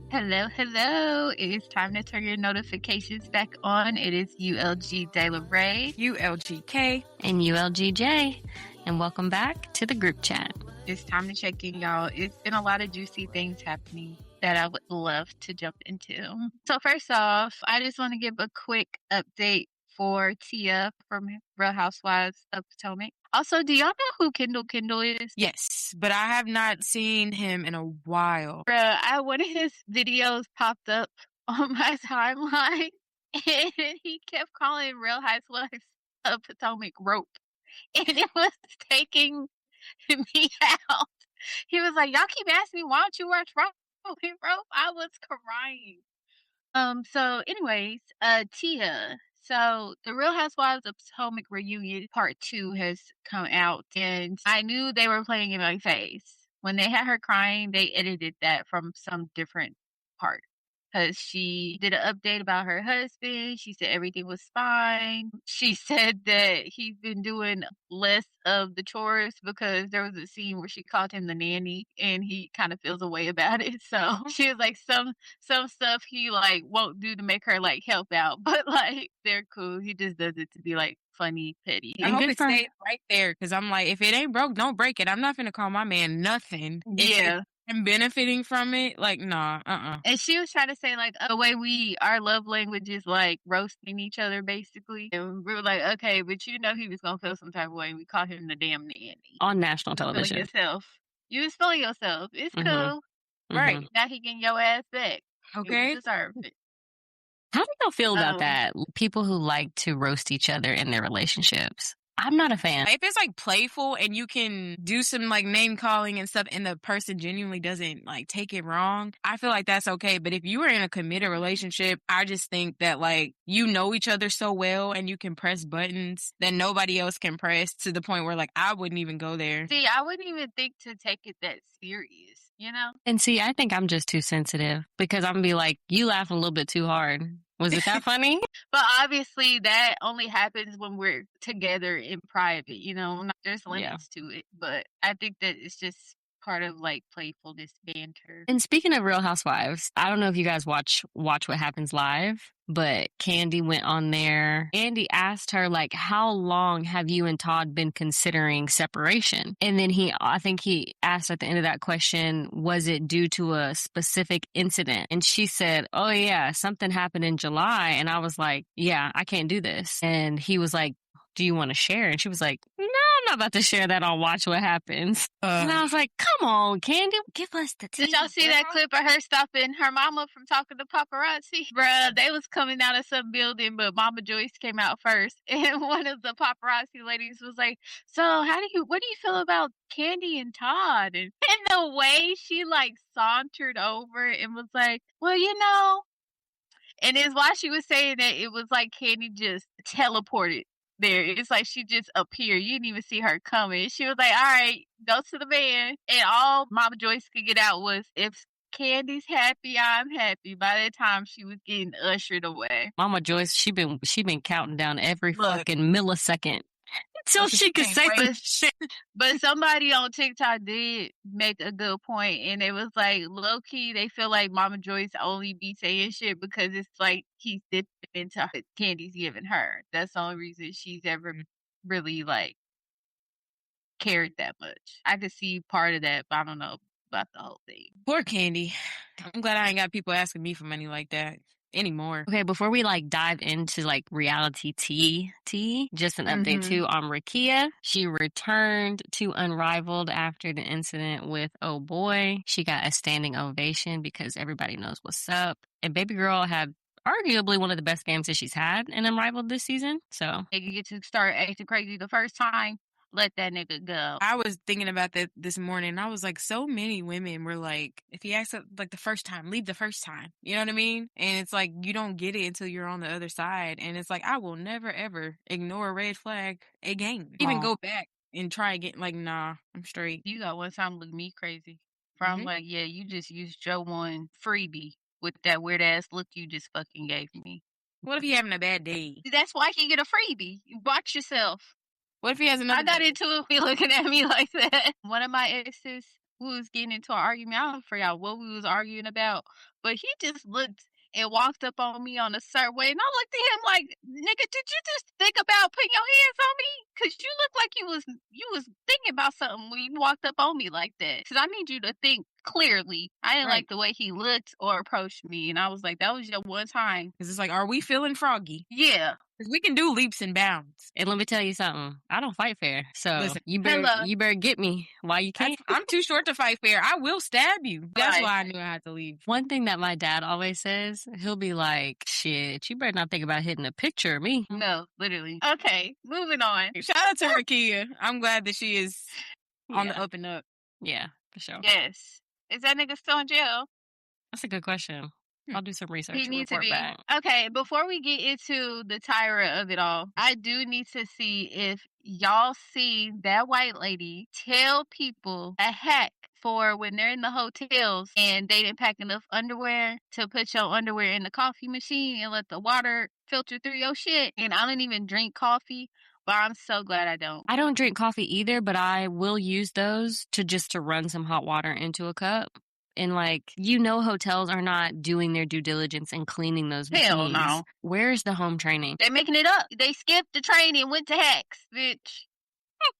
Hello, hello. It is time to turn your notifications back on. It is ULG De La Ray, ULGK, and ULGJ, and welcome back to the group chat. It's time to check in, y'all. It's been a lot of juicy things happening that I would love to jump into. So first off, I just want to give a quick update for Tia from Real Housewives of Potomac. Also, do y'all know who Kendall is? Yes, but I have not seen him in a while. One of his videos popped up on my timeline, and he kept calling Real Housewives of Potomac rope, and it was taking me out. He was like, "Y'all keep asking me, why don't you watch rope?" I was crying. So anyways, Tia. So the Real Housewives of Potomac reunion part 2 has come out, and I knew they were playing in my face. When they had her crying, they edited that from some different part. Because she did an update about her husband. She said everything was fine. She said that he's been doing less of the chores because there was a scene where she called him the nanny and he kind of feels a way about it. So she was like, some stuff he like won't do to make her like help out, but like they're cool. He just does it to be like funny, petty. I hope it stays right there because I'm like, if it ain't broke, don't break it. I'm not gonna call my man nothing. Yeah. And benefiting from it, like, nah, And she was trying to say, like, the way our love language is, like, roasting each other, basically. And we were like, okay, but you know he was going to feel some type of way. And we called him the damn nanny. On national television. You was feeling yourself. It's cool. Mm-hmm. Right. Now he getting your ass back. Okay. You deserve it. How do y'all feel about that? People who like to roast each other in their relationships. I'm not a fan. If it's like playful and you can do some like name calling and stuff and the person genuinely doesn't like take it wrong, I feel like that's okay. But if you are in a committed relationship, I just think that like you know each other so well and you can press buttons that nobody else can press to the point where like I wouldn't even go there. See, I wouldn't even think to take it that serious, you know? And see, I think I'm just too sensitive because I'm gonna be like, you laugh a little bit too hard. Was it that funny? But obviously that only happens when we're together in private, you know, there's limits to it. But I think that it's just part of like playfulness, banter. And speaking of Real Housewives, I don't know if you guys watch What Happens Live, but Candy went on there. Andy asked her, like, how long have you and Todd been considering separation? And then I think he asked at the end of that question, was it due to a specific incident? And she said, oh yeah, something happened in July. And I was like, yeah, I can't do this. And he was like, do you want to share? And she was like, no, I'm not about to share that on Watch What Happens. And I was like, come on, Candy, give us the tea. Did y'all see that clip of her stopping her mama from talking to paparazzi? Bruh, they was coming out of some building, but Mama Joyce came out first. And one of the paparazzi ladies was like, so what do you feel about Candy and Todd? And the way she like sauntered over and was like, well, you know. And it's why she was saying that it was like Candy just teleported there. It's like she just appeared. You didn't even see her coming. She was like, all right, go to the man. And all Mama Joyce could get out was, if Candy's happy, I'm happy. By that time, she was getting ushered away. Mama Joyce, she been counting down every fucking millisecond until she could say the shit. But somebody on TikTok did make a good point, and it was like, low key, they feel like Mama Joyce only be saying shit because it's like he's dipping into Candy's giving her. That's the only reason she's ever really like cared that much. I could see part of that, but I don't know about the whole thing. Poor Candy. I'm glad I ain't got people asking me for money like that anymore. Okay, before we like dive into like reality tea, just an update too on Rakia. She returned to Unrivaled after the incident with Oh Boy. She got a standing ovation because everybody knows what's up. And baby girl had arguably one of the best games that she's had in Unrivaled this season. So you get to start acting crazy the first time. Let that nigga go. I was thinking about that this morning. I was like, so many women were like, if he acts like the first time, leave the first time. You know what I mean? And it's like, you don't get it until you're on the other side. And it's like, I will never, ever ignore a red flag again. Even go back and try again. Like, nah, I'm straight. You got one time look me crazy. From like, yeah, you just used Joe one freebie with that weird ass look you just fucking gave me. What if you having a bad day? That's why you get a freebie. Watch yourself. What if he has another? I got into it with looking at me like that. One of my exes, we was getting into an argument. I don't know for y'all what we was arguing about, but he just looked and walked up on me on the subway, and I looked at him like, "Nigga, did you just think about putting your hands on me? Cause you look like you was thinking about something when you walked up on me like that. Cause I need you to think clearly." I didn't Right. like the way he looked or approached me, and I was like, "That was your one time." Because it's like, are we feeling froggy? Yeah. Because we can do leaps and bounds. And let me tell you something. I don't fight fair, so Listen, you Hello. better get me while you can. I'm too short to fight fair. I will stab you. That's Right. why I knew I had to leave. One thing that my dad always says, he'll be like, "Shit, you better not think about hitting a picture of me." No, literally. Okay, moving on. Shout out to Rakia. I'm glad that she is on the Yeah. up and up. Yeah, for sure. Yes. Is that nigga still in jail? That's a good question. I'll do some research He and needs to report be. back. Okay, before we get into the tyrant of it all, I do need to see if y'all see that white lady tell people a hack for when they're in the hotels and they didn't pack enough underwear to put your underwear in the coffee machine and let the water filter through your shit. And I don't even drink coffee, but I'm so glad I don't. I don't drink coffee either, but I will use those to run some hot water into a cup. And hotels are not doing their due diligence and cleaning those Hell machines. no. Where's the home training? They're making it up. They skipped the training and went to hacks, bitch.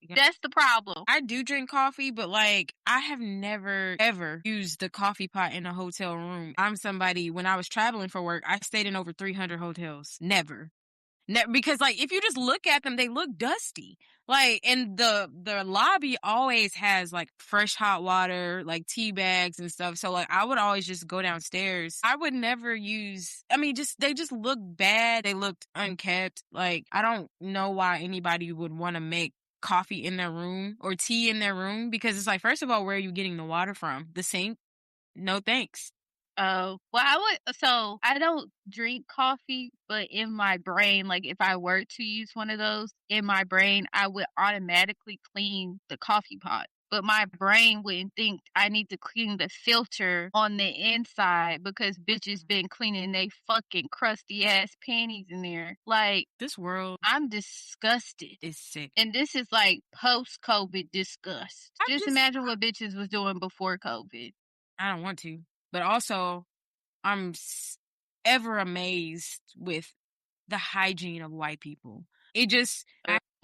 That's the problem. I do drink coffee, but like I have never ever used the coffee pot in a hotel room. I'm somebody, when I was traveling for work, I stayed in over 300 hotels. Never. Because like if you just look at them, they look dusty. Like, and the lobby always has like fresh hot water, like tea bags and stuff. So like I would always just go downstairs. I would never use, they just look bad. They looked unkept. Like I don't know why anybody would want to make coffee in their room or tea in their room, because it's like, first of all, where are you getting the water from? The sink? No thanks. Oh, well, so I don't drink coffee, but in my brain, like if I were to use one of those, in my brain, I would automatically clean the coffee pot. But my brain wouldn't think I need to clean the filter on the inside because bitches been cleaning they fucking crusty ass panties in there. Like, This world I'm disgusted. is sick. And this is like post COVID disgust. Just imagine what bitches was doing before COVID. I don't want to. But also, I'm ever amazed with the hygiene of white people. It just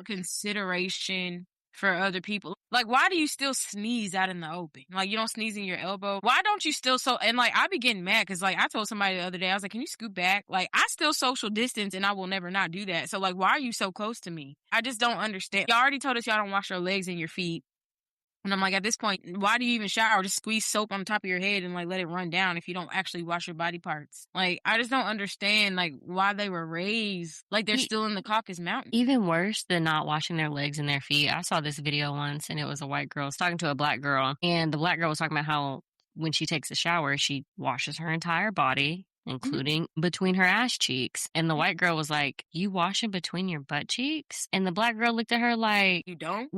consideration for other people. Like, why do you still sneeze out in the open? Like, you don't sneeze in your elbow. Why don't you still and like, I be getting mad because like I told somebody the other day, I was like, can you scoot back? Like, I still social distance and I will never not do that. So like, why are you so close to me? I just don't understand. Y'all already told us y'all don't wash your legs and your feet. And I'm like, at this point, why do you even shower? Just squeeze soap on the top of your head and like let it run down if you don't actually wash your body parts. Like, I just don't understand like why they were raised like they're still in the Caucasus Mountains. Even worse than not washing their legs and their feet. I saw this video once and it was a white girl talking to a black girl, and the black girl was talking about how when she takes a shower, she washes her entire body, including between her ass cheeks. And the white girl was like, "You wash in between your butt cheeks?" And the black girl looked at her like, You don't?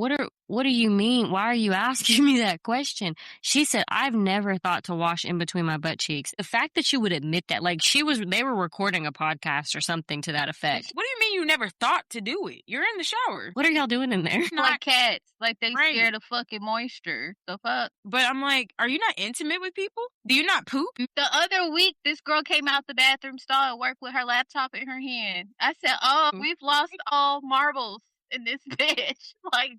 What do you mean? Why are you asking me that question? She said, "I've never thought to wash in between my butt cheeks." The fact that she would admit that, like they were recording a podcast or something to that effect. What do you mean you never thought to do it? You're in the shower. What are y'all doing in there? Like cats. Like they Right. scared of fucking moisture. The fuck? But I'm like, are you not intimate with people? Do you not poop? The other week, this girl came out the bathroom stall at work with her laptop in her hand. I said, "Oh, we've lost all marbles in this bitch." Like,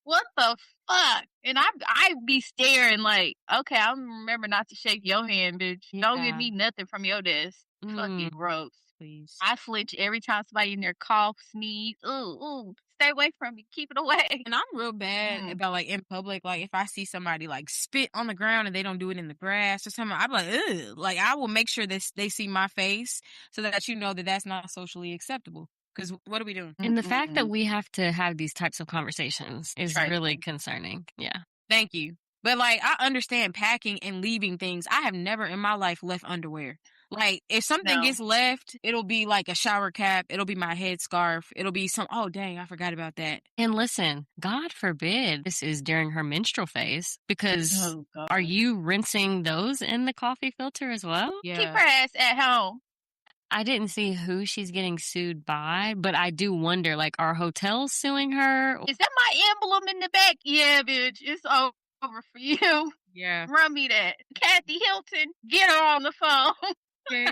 what the fuck? And I be staring like, okay, I'm remember not to shake your hand, bitch. Don't give me nothing from your desk. Fucking gross. Please. I flinch every time somebody in there cough, sneeze. Ooh, stay away from me. Keep it away. And I'm real bad about like in public. Like if I see somebody like spit on the ground and they don't do it in the grass or something, I'm like, ugh. Like I will make sure that they see my face so that you know that that's not socially acceptable. Because what are we doing? And the fact that we have to have these types of conversations is Right. really concerning. Yeah. Thank you. But like I understand packing and leaving things. I have never in my life left underwear. Like if something gets left, it'll be like a shower cap, it'll be my headscarf, it'll be oh dang, I forgot about that. And listen, God forbid this is during her menstrual phase, because are you rinsing those in the coffee filter as well? Yeah. Keep her ass at home. I didn't see who she's getting sued by, but I do wonder, like, are hotels suing her? Is that my emblem in the back? Yeah, bitch. It's over for you. Yeah. Run me that. Kathy Hilton, get her on the phone. Okay.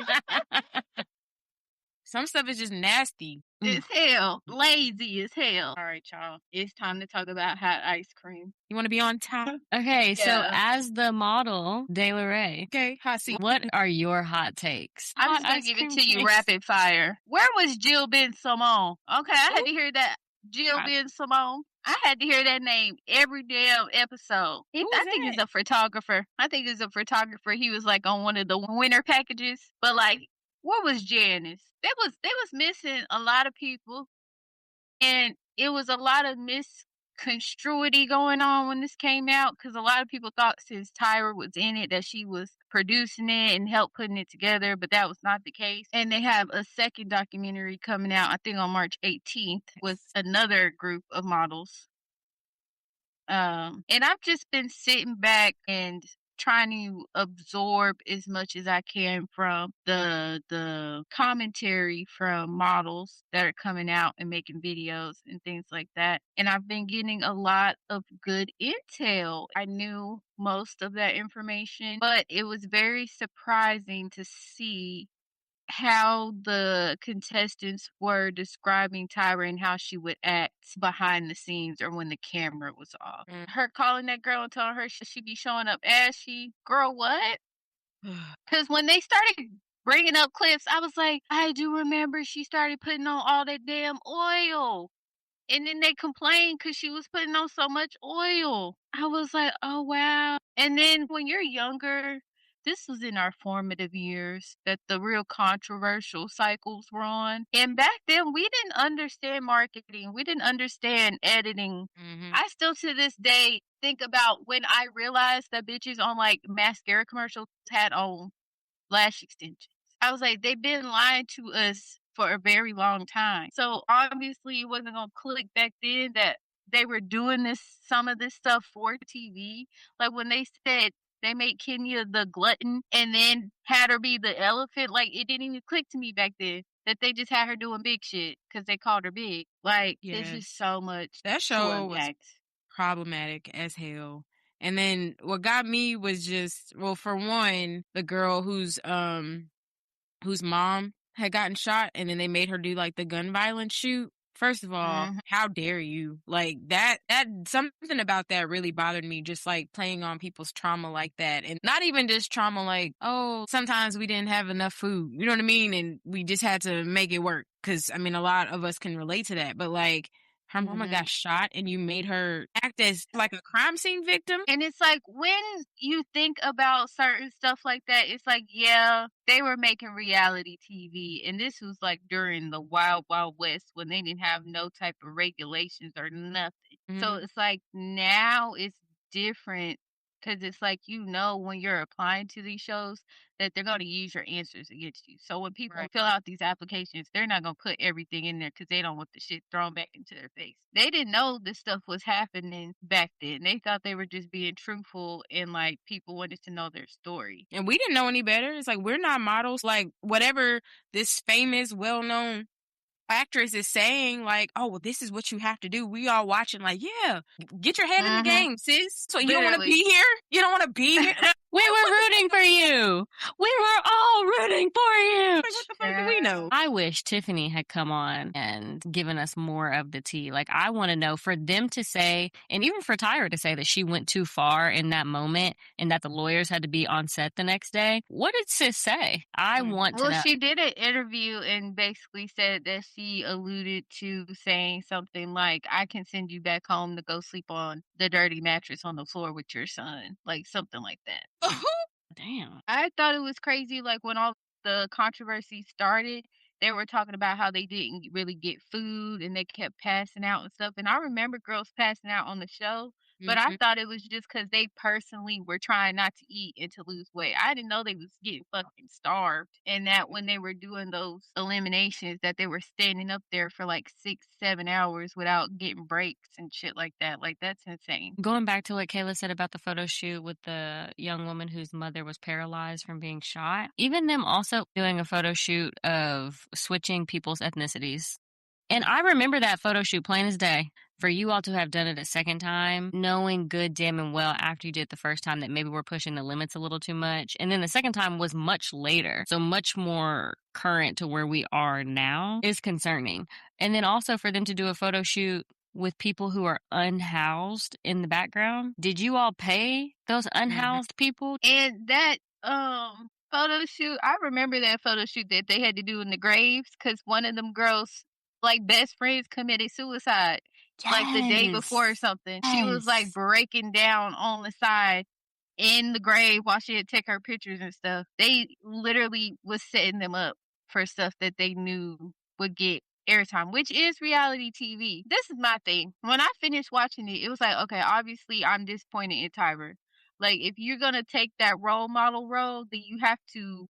Some stuff is just nasty. As hell. Lazy as hell. All right, y'all. It's time to talk about hot ice cream. You want to be on top? Okay, so Yeah. as the model, De La Rey, Okay, hot seat. what are your hot takes? I'm Hot just gonna ice give it cream to you takes. rapid fire. Where was Jill Ben Simone? Okay, I had to hear that. Jill Ben Simone. I had to hear that name every damn episode. I think he's a photographer. He was like on one of the winter packages. But like, what was Janice? They was missing a lot of people, and it was a lot of misconstruity going on when this came out, because a lot of people thought since Tyra was in it that she was producing it and helped putting it together, but that was not the case. And they have a second documentary coming out, I think on March 18th, with another group of models. And I've just been sitting back and trying to absorb as much as I can from the commentary from models that are coming out and making videos and things like that. And I've been getting a lot of good intel. I knew most of that information, but it was very surprising to see how the contestants were describing Tyra and how she would act behind the scenes or when the camera was off. Her calling that girl and telling her she be showing up ashy. Girl, what? Because when they started bringing up clips, I was like, I do remember she started putting on all that damn oil. And then they complained because she was putting on so much oil. I was like, oh, wow. And then when you're younger, this was in our formative years that the real controversial cycles were on. And back then, we didn't understand marketing. We didn't understand editing. I still to this day think about when I realized that bitches on like mascara commercials had on lash extensions. I was like, they've been lying to us for a very long time. So obviously it wasn't gonna click back then that they were doing some of this stuff for TV. Like when they said they made Kenya the glutton and then had her be the elephant, like it didn't even click to me back then that they just had her doing big shit because they called her big. Like there's just so much That to show was unpack. problematic as hell. And then what got me was just, well, for one, the girl whose mom had gotten shot, and then they made her do like the gun violence shoot. First of all, how dare you? Like that something about that really bothered me, just like playing on people's trauma like that. And not even just trauma like, oh, sometimes we didn't have enough food. You know what I mean? And we just had to make it work. Cause I mean, a lot of us can relate to that, but like, her mama got shot and you made her act as like a crime scene victim. And it's like when you think about certain stuff like that, it's like, yeah, they were making reality TV. And this was like during the Wild Wild West when they didn't have no type of regulations or nothing. So it's like now it's different because it's like, when you're applying to these shows that they're going to use your answers against you. So when people fill out these applications, they're not going to put everything in there because they don't want the shit thrown back into their face. They didn't know this stuff was happening back then. They thought they were just being truthful and like people wanted to know their story. And we didn't know any better. It's like, we're not models. Like whatever this famous, well-known actress is saying, like, oh, well, this is what you have to do. We all watching like, yeah, get your head in the game, sis. So you don't want to be here? You don't want to be here? We were rooting for you. We were all rooting for you. Like, what the fuck do we know? I wish Tiffany had come on and given us more of the tea. Like, I want to know, for them to say, and even for Tyra to say that she went too far in that moment and that the lawyers had to be on set the next day. What did sis say? I want to know. Well, she did an interview and basically said that she alluded to saying something like, I can send you back home to go sleep on the dirty mattress on the floor with your son. Like something like that. Damn. I thought it was crazy. Like when all the controversy started, they were talking about how they didn't really get food and they kept passing out and stuff. And I remember girls passing out on the show, but I thought it was just because they personally were trying not to eat and to lose weight. I didn't know they was getting fucking starved. And that when they were doing those eliminations, that they were standing up there for like 6-7 hours without getting breaks and shit like that. Like that's insane. Going back to what Kayla said about the photo shoot with the young woman whose mother was paralyzed from being shot, even them also doing a photo shoot of switching people's ethnicities. And I remember that photo shoot plain as day. For you all to have done it a second time, knowing good damn and well after you did it the first time that maybe we're pushing the limits a little too much. And then the second time was much later, so much more current to where we are now, is concerning. And then also for them to do a photo shoot with people who are unhoused in the background. Did you all pay those unhoused people? And that photo shoot, I remember that photo shoot that they had to do in the graves because one of them girls, like best friends, committed suicide like the day before or something. She was like Yes. breaking down on the side in the grave while she had take her pictures and stuff. They literally was setting them up for stuff that they knew would get airtime, which is reality TV. This is my thing. When I finished watching it, it was like, okay, obviously I'm disappointed in Tyra. Like, if you're gonna take that role model role, then you have to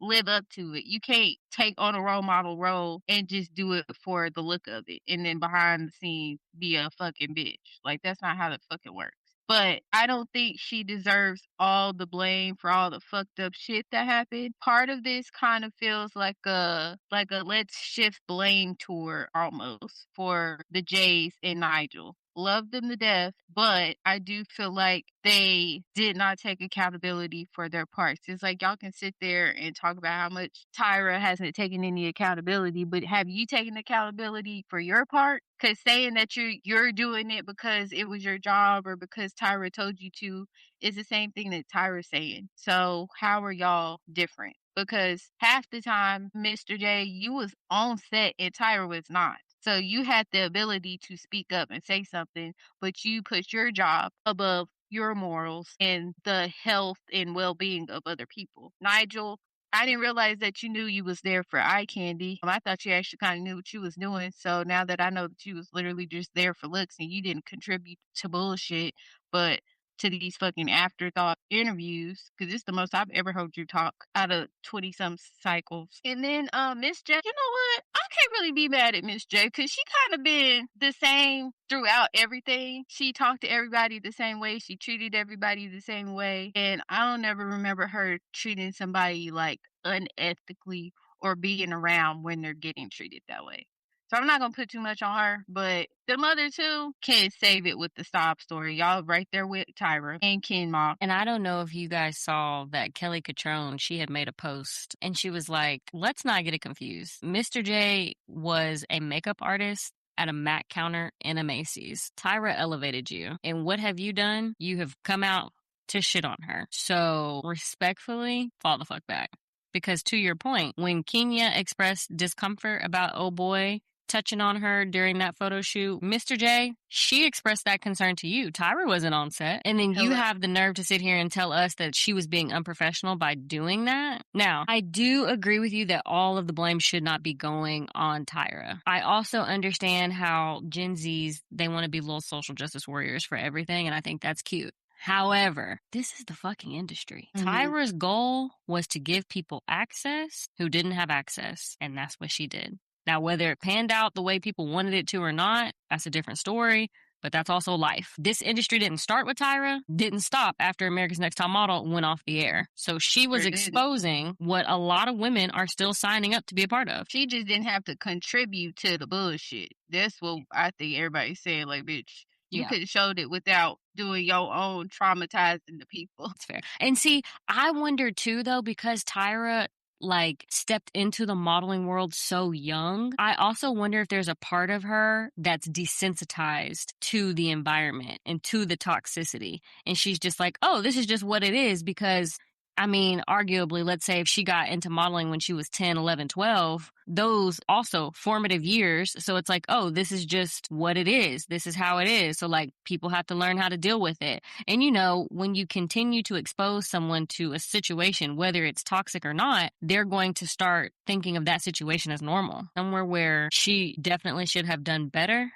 live up to it. You can't take on a role model role and just do it for the look of it and then behind the scenes be a fucking bitch. Like that's not how that fucking works. But I don't think she deserves all the blame for all the fucked up shit that happened. Part of this kind of feels like a let's shift blame tour almost for the Jays and Nigel. Love them to death, but I do feel like they did not take accountability for their parts. It's like y'all can sit there and talk about how much Tyra hasn't taken any accountability, but have you taken accountability for your part? Because saying that you're doing it because it was your job or because Tyra told you to is the same thing that Tyra's saying. So how are y'all different? Because half the time, Mr. J, you was on set and Tyra was not. So you had the ability to speak up and say something, but you put your job above your morals and the health and well-being of other people. Nigel, I didn't realize that you knew you was there for eye candy. I thought you actually kind of knew what you was doing. So now that I know that you was literally just there for looks and you didn't contribute to bullshit, but to these fucking afterthought interviews, because it's the most I've ever heard you talk out of 20 some cycles. And then Miss J, you know what? I can't really be mad at Miss J because she kind of been the same throughout everything. She talked to everybody the same way. She treated everybody the same way. And I don't ever remember her treating somebody like unethically or being around when they're getting treated that way. So I'm not gonna put too much on her, but the mother too can save it with the sob story. Y'all right there with Tyra and Ken Ma. And I don't know if you guys saw that Kelly Catrone, she had made a post and she was like, let's not get it confused. Mr. J was a makeup artist at a Mac counter in a Macy's. Tyra elevated you. And what have you done? You have come out to shit on her. So respectfully, fall the fuck back. Because to your point, when Kenya expressed discomfort about oh boy touching on her during that photo shoot, Mr. J, she expressed that concern to you. Tyra wasn't on set. And then you have the nerve to sit here and tell us that she was being unprofessional by doing that. Now, I do agree with you that all of the blame should not be going on Tyra. I also understand how Gen Zs, they want to be little social justice warriors for everything, and I think that's cute. However, this is the fucking industry. Tyra's goal was to give people access who didn't have access, and that's what she did. Now, whether it panned out the way people wanted it to or not, that's a different story, but that's also life. This industry didn't start with Tyra, didn't stop after America's Next Top Model went off the air. So she was exposing what a lot of women are still signing up to be a part of. She just didn't have to contribute to the bullshit. That's what I think everybody's saying. Like, bitch, you could have showed it without doing your own traumatizing the people. That's fair. And see, I wonder too, though, because Tyra like stepped into the modeling world so young, I also wonder if there's a part of her that's desensitized to the environment and to the toxicity. And she's just like, oh, this is just what it is because I mean, arguably, let's say if she got into modeling when she was 10, 11, 12, those also formative years. So it's like, oh, this is just what it is. This is how it is. So like people have to learn how to deal with it. And you know, when you continue to expose someone to a situation, whether it's toxic or not, they're going to start thinking of that situation as normal. Somewhere where she definitely should have done better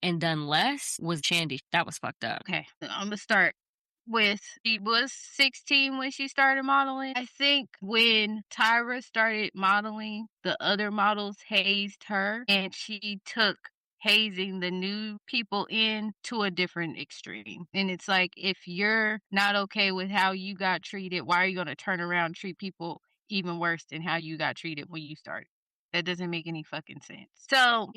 and done less was Shandy. That was fucked up. Okay, I'm gonna start with she was 16 when she started modeling. I think when Tyra started modeling, the other models hazed her and she took hazing the new people in to a different extreme. And it's like, if you're not okay with how you got treated, why are you going to turn around and treat people even worse than how you got treated when you started? That doesn't make any fucking sense. So,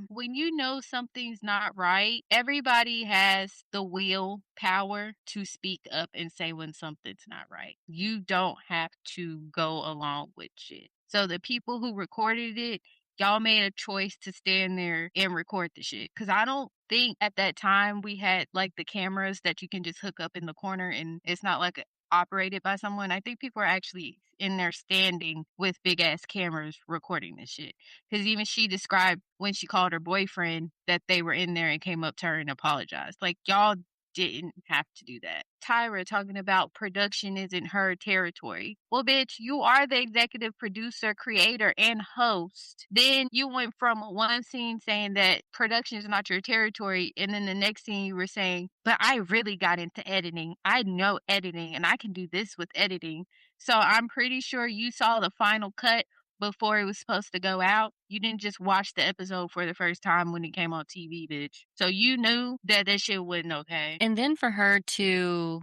when you know something's not right, everybody has the willpower to speak up and say when something's not right. You don't have to go along with shit. So the people who recorded it, y'all made a choice to stand there and record the shit. Cause I don't think at that time we had like the cameras that you can just hook up in the corner and it's not like operated by someone. I think people are actually in there standing with big ass cameras recording this shit. Because even she described when she called her boyfriend that they were in there and came up to her and apologized. Like, y'all didn't have to do that. Tyra talking about production isn't her territory. Well, bitch, you are the executive producer, creator, and host. Then you went from one scene saying that production is not your territory, and then the next scene you were saying, but I really got into editing. I know editing, and I can do this with editing. So I'm pretty sure you saw the final cut before it was supposed to go out. You didn't just watch the episode for the first time when it came on TV, bitch. So you knew that that shit wasn't okay. And then for her to,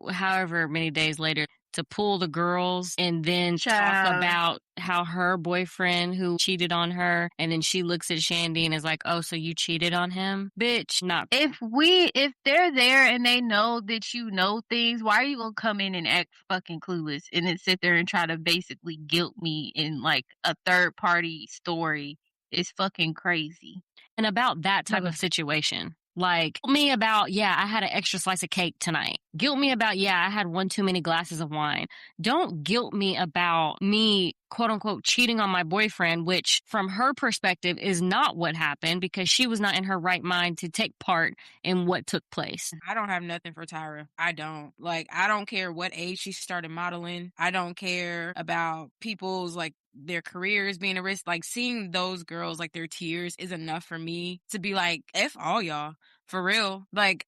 however many days later, to pull the girls and then talk about how her boyfriend who cheated on her, and then she looks at Shandy and is like, oh, so you cheated on him? Bitch, not. If they're there and they know that you know things, why are you gonna come in and act fucking clueless and then sit there and try to basically guilt me in like a third party story? It's fucking crazy. And about that type of situation. Like, guilt me about, yeah, I had an extra slice of cake tonight. Guilt me about, yeah, I had one too many glasses of wine. Don't guilt me about me, quote unquote, cheating on my boyfriend, which from her perspective is not what happened because she was not in her right mind to take part in what took place. I don't have nothing for Tyra. I don't. Like, I don't care what age she started modeling. I don't care about people's, like, their careers being a risk. Like, seeing those girls, like, their tears is enough for me to be like, F all y'all. For real. Like,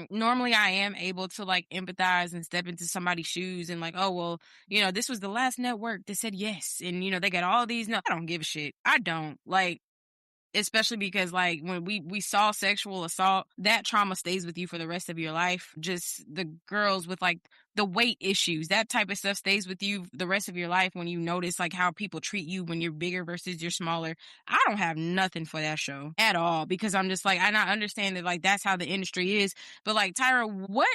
normally I am able to like empathize and step into somebody's shoes and like, oh, well, this was the last network that said yes. And, they got all these. No, I don't give a shit. I don't. Like, especially because like when we saw sexual assault, that trauma stays with you for the rest of your life. Just the girls with like the weight issues, that type of stuff stays with you the rest of your life when you notice like how people treat you when you're bigger versus you're smaller. I don't have nothing for that show at all because I'm just like, I understand that like that's how the industry is. But like, Tyra, what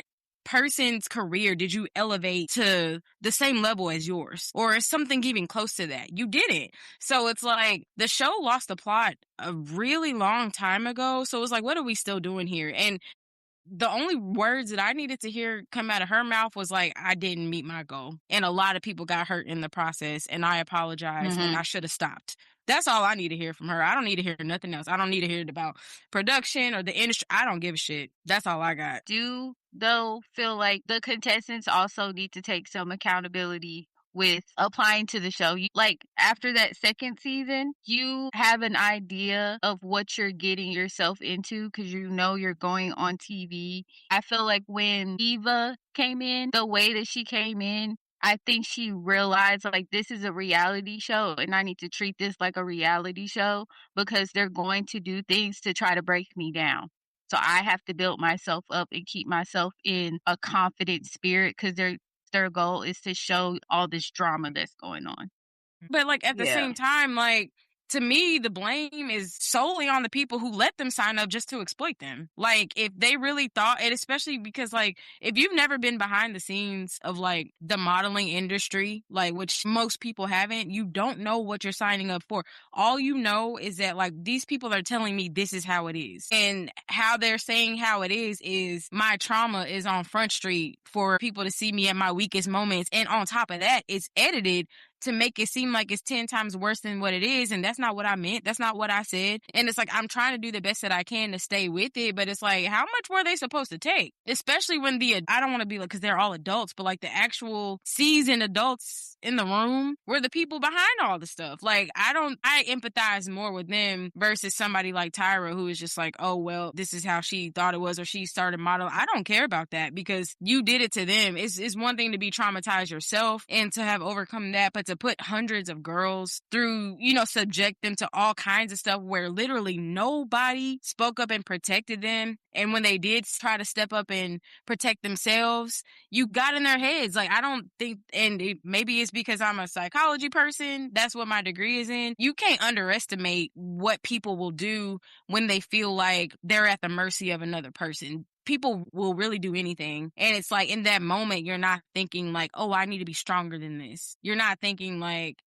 person's career did you elevate to the same level as yours or something even close to that? You didn't. So it's like the show lost the plot a really long time ago. So it's like, what are we still doing here? And the only words that I needed to hear come out of her mouth was like, I didn't meet my goal. And a lot of people got hurt in the process and I apologize and I should have stopped. That's all I need to hear from her. I don't need to hear nothing else. I don't need to hear it about production or the industry. I don't give a shit. That's all I got. Though feel like the contestants also need to take some accountability with applying to the show. Like after that second season, you have an idea of what you're getting yourself into because you're going on TV. I feel like when Eva came in, the way that she came in, I think she realized like this is a reality show and I need to treat this like a reality show because they're going to do things to try to break me down. So I have to build myself up and keep myself in a confident spirit because their goal is to show all this drama that's going on. But like at the same time, like to me, the blame is solely on the people who let them sign up just to exploit them. Like if they really thought, and especially because like if you've never been behind the scenes of like the modeling industry, like which most people haven't, you don't know what you're signing up for. All you know is that like these people are telling me this is how it is. And how they're saying how it is my trauma is on Front Street for people to see me at my weakest moments. And on top of that, it's edited to make it seem like it's 10 times worse than what it is. And that's not what I meant. That's not what I said. And it's like, I'm trying to do the best that I can to stay with it. But it's like, how much were they supposed to take? Especially when I don't want to be like, because they're all adults, but like the actual seasoned adults in the room were the people behind all the stuff. Like, I empathize more with them versus somebody like Tyra, who is just like, oh, well, this is how she thought it was, or she started modeling. I don't care about that because you did it to them. It's one thing to be traumatized yourself and to have overcome that, but but to put hundreds of girls through, subject them to all kinds of stuff where literally nobody spoke up and protected them. And when they did try to step up and protect themselves, you got in their heads. Like, I don't think, and maybe it's because I'm a psychology person. That's what my degree is in. You can't underestimate what people will do when they feel like they're at the mercy of another person. People will really do anything. And it's like in that moment, you're not thinking like, oh, I need to be stronger than this. You're not thinking like,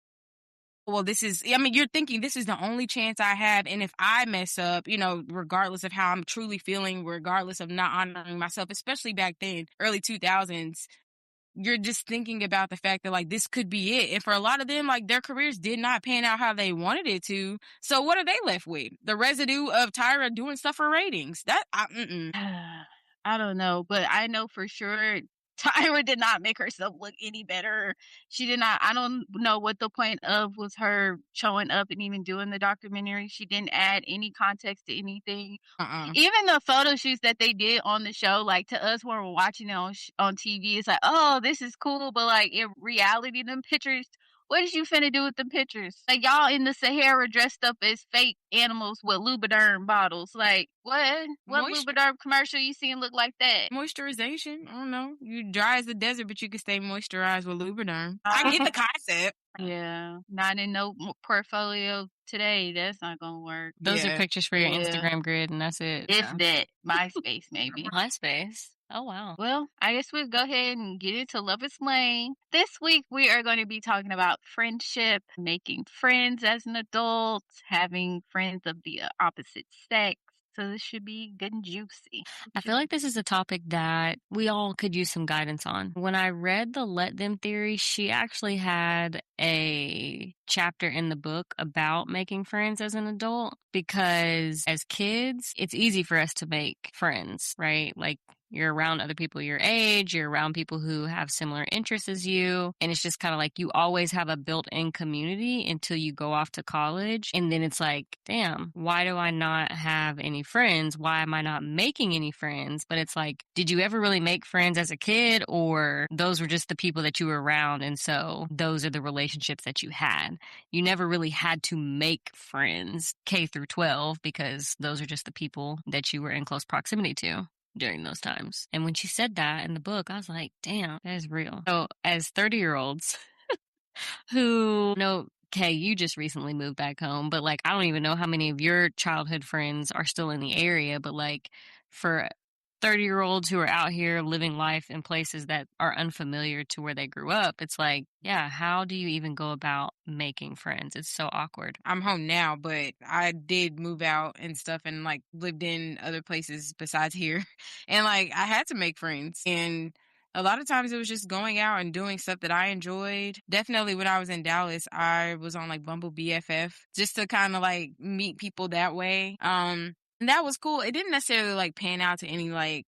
well, you're thinking this is the only chance I have. And if I mess up, regardless of how I'm truly feeling, regardless of not honoring myself, especially back then, early 2000s, you're just thinking about the fact that like this could be it. And for a lot of them, like their careers did not pan out how they wanted it to. So what are they left with? The residue of Tyra doing stuff for ratings. I don't know, but I know for sure Tyra did not make herself look any better. She did not. I don't know what the point of was her showing up and even doing the documentary. She didn't add any context to anything. Even the photo shoots that they did on the show, like to us when we're watching it on TV, it's like, oh, this is cool. But like in reality, them pictures, what is you finna do with the pictures? Like y'all in the Sahara dressed up as fake animals with Lubriderm bottles. Like what? What Lubriderm commercial you seen look like that? Moisturization. I don't know. You dry as the desert, but you can stay moisturized with Lubriderm. I get the concept. Yeah, not in no portfolio today. That's not gonna work. Those are pictures for your Instagram grid, and that's it. If that. MySpace, maybe. MySpace. Oh, wow. Well, I guess we'll go ahead and get into Lover's Lane. This week, we are going to be talking about friendship, making friends as an adult, having friends of the opposite sex. So this should be good and juicy. I feel like this is a topic that we all could use some guidance on. When I read the Let Them theory, she actually had a chapter in the book about making friends as an adult, because as kids, it's easy for us to make friends, right? Like, you're around other people your age, you're around people who have similar interests as you, and it's just kind of like you always have a built-in community until you go off to college, and then it's like, damn, why do I not have any friends? Why am I not making any friends? But it's like, did you ever really make friends as a kid, or those were just the people that you were around, and so those are the relationships that you had? You never really had to make friends K through 12 because those are just the people that you were in close proximity to during those times. And when she said that in the book, I was like, damn, that is real. So as 30-year-olds who know, Kay, you just recently moved back home, but like, I don't even know how many of your childhood friends are still in the area, but like for 30-year-olds who are out here living life in places that are unfamiliar to where they grew up, it's like, yeah, how do you even go about making friends? It's so awkward. I'm home now, but I did move out and stuff and like lived in other places besides here. And like I had to make friends. And a lot of times it was just going out and doing stuff that I enjoyed. Definitely when I was in Dallas, I was on like Bumble BFF just to kind of like meet people that way. And that was cool. It didn't necessarily like pan out to any like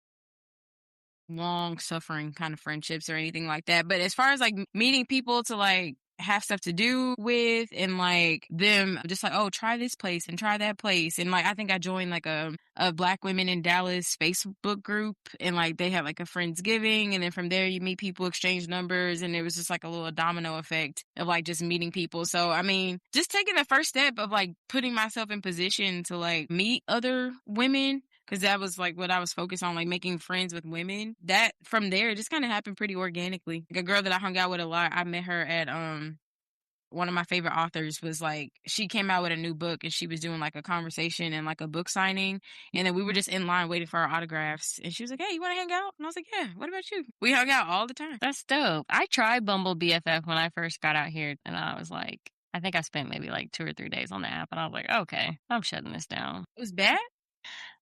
long suffering kind of friendships or anything like that. But as far as like meeting people to like have stuff to do with and like them just like, oh, try this place and try that place. And like I think I joined like a Black women in Dallas Facebook group, and like they had like a Friendsgiving, and then from there you meet people, exchange numbers, and it was just like a little domino effect of like just meeting people. So I mean, just taking the first step of like putting myself in position to like meet other women, because that was like what I was focused on, like making friends with women. That from there, it just kind of happened pretty organically. Like a girl that I hung out with a lot, I met her at one of my favorite authors was like, she came out with a new book and she was doing like a conversation and like a book signing. And then we were just in line waiting for our autographs. And she was like, hey, you want to hang out? And I was like, yeah, what about you? We hung out all the time. That's dope. I tried Bumble BFF when I first got out here, and I was like, I think I spent maybe like 2 or 3 days on the app, and I was like, okay, I'm shutting this down. It was bad?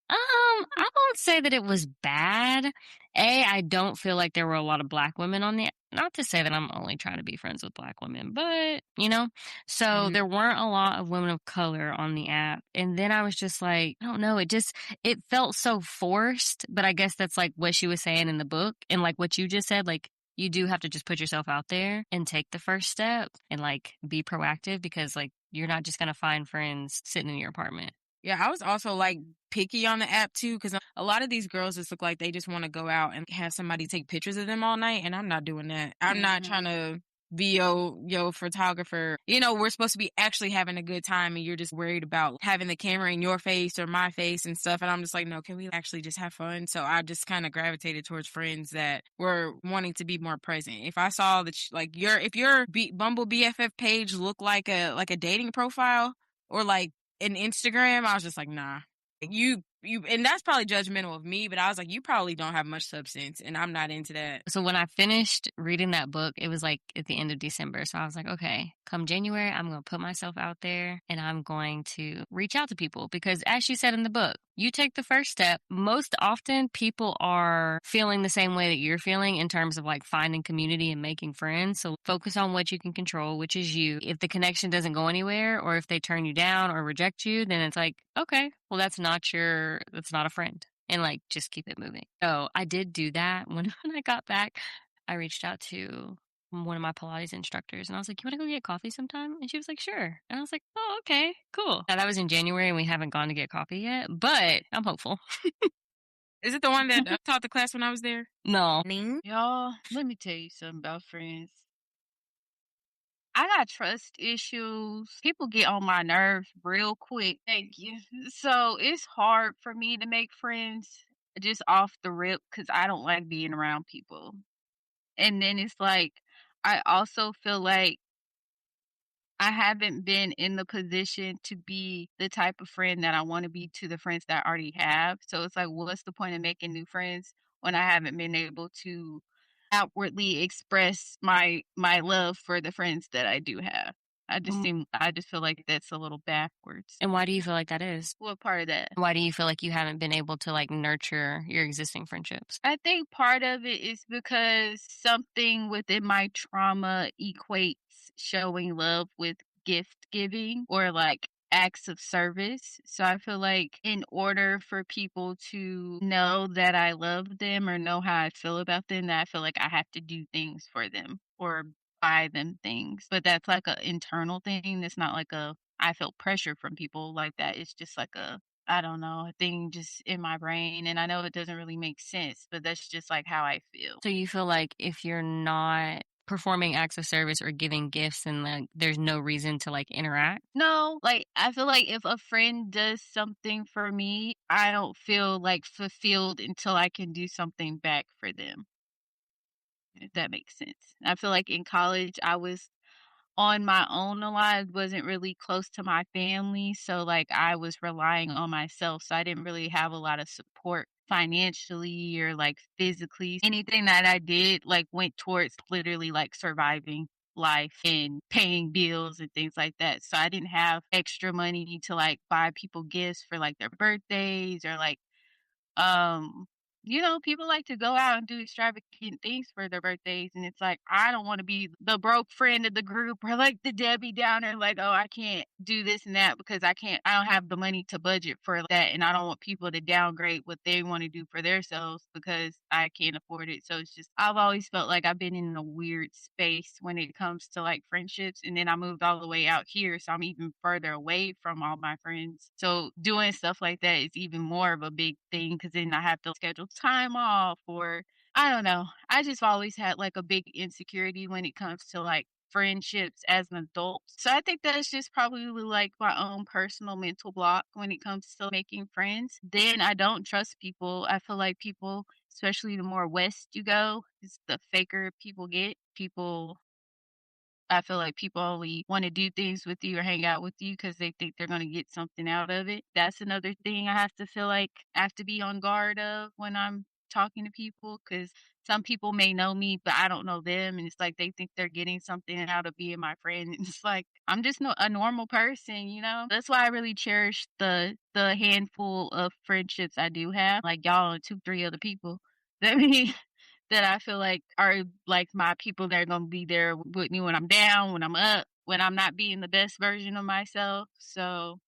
I won't say that it was bad. I don't feel like there were a lot of Black women on the, not to say that I'm only trying to be friends with Black women, but so there weren't a lot of women of color on the app. And then I was just like, I don't know, it felt so forced, but I guess that's like what she was saying in the book. And like what you just said, like, you do have to just put yourself out there and take the first step and like be proactive, because like you're not just going to find friends sitting in your apartment. Yeah, I was also like picky on the app too, because a lot of these girls just look like they just want to go out and have somebody take pictures of them all night, and I'm not doing that. I'm not trying to be your photographer. You know, we're supposed to be actually having a good time and you're just worried about having the camera in your face or my face and stuff. And I'm just like, no, can we actually just have fun? So I just kind of gravitated towards friends that were wanting to be more present. If I saw that if your Bumble BFF page looked like a dating profile or like an Instagram, I was just like, nah. You and that's probably judgmental of me, but I was like, you probably don't have much substance and I'm not into that. So when I finished reading that book, it was like at the end of December. So I was like, okay, come January, I'm going to put myself out there and I'm going to reach out to people because as she said in the book, you take the first step. Most often people are feeling the same way that you're feeling in terms of like finding community and making friends. So focus on what you can control, which is you. If the connection doesn't go anywhere or if they turn you down or reject you, then it's like, okay, well, that's not a friend. And like just keep it moving. So I did do that when I got back. I reached out to one of my Pilates instructors and I was like, you want to go get coffee sometime? And she was like, sure. And I was like, oh, okay, cool. Now that was in January and we haven't gone to get coffee yet, but I'm hopeful. Is it the one that taught the class when I was there? No. Y'all, let me tell you something about friends. I got trust issues. People get on my nerves real quick. Thank you. So it's hard for me to make friends just off the rip because I don't like being around people. And then it's like, I also feel like I haven't been in the position to be the type of friend that I want to be to the friends that I already have. So it's like, what's the point of making new friends when I haven't been able to outwardly express my love for the friends that I do have? I just feel like that's a little backwards. And why do you feel like that is? What part of that? Why do you feel like you haven't been able to like nurture your existing friendships? I think part of it is because something within my trauma equates showing love with gift giving or like acts of service. So I feel like in order for people to know that I love them or know how I feel about them, that I feel like I have to do things for them or buy them things. But that's like an internal thing. It's not like I feel pressure from people like that. It's just like I don't know, a thing just in my brain. And I know it doesn't really make sense, but that's just like how I feel. So you feel like if you're not performing acts of service or giving gifts and like there's no reason to like interact? No, like I feel like if a friend does something for me, I don't feel like fulfilled until I can do something back for them. If that makes sense. I feel like in college I was on my own a lot. I wasn't really close to my family, so, like, I was relying on myself, so I didn't really have a lot of support financially or, like, physically. Anything that I did, like, went towards literally, like, surviving life and paying bills and things like that, so I didn't have extra money to, like, buy people gifts for, like, their birthdays or, like, um, people like to go out and do extravagant things for their birthdays, and it's like, I don't wanna be the broke friend of the group or, like, the Debbie Downer, like, "Oh, I can't do this and that because I don't have the money to budget for that, and I don't want people to downgrade what they wanna do for themselves because I can't afford it." So it's just I've always felt like I've been in a weird space when it comes to, like, friendships, and then I moved all the way out here, so I'm even further away from all my friends. So doing stuff like that is even more of a big thing because then I have to schedule time off or I don't know. I just always had like a big insecurity when it comes to like friendships as an adult. So I think that's just probably like my own personal mental block when it comes to making friends. Then I don't trust people. I feel like people, especially the more west you go, is the faker people get. I feel like people only wanna do things with you or hang out with you because they think they're gonna get something out of it. That's another thing I have to feel like I have to be on guard of when I'm talking to people because some people may know me, but I don't know them, and it's like they think they're getting something out of being my friend, and it's like, I'm just a normal person, you know? That's why I really cherish the handful of friendships I do have, like y'all and 2, 3 other people. That mean that I feel like are like my people that are gonna be there with me when I'm down, when I'm up, when I'm not being the best version of myself. So,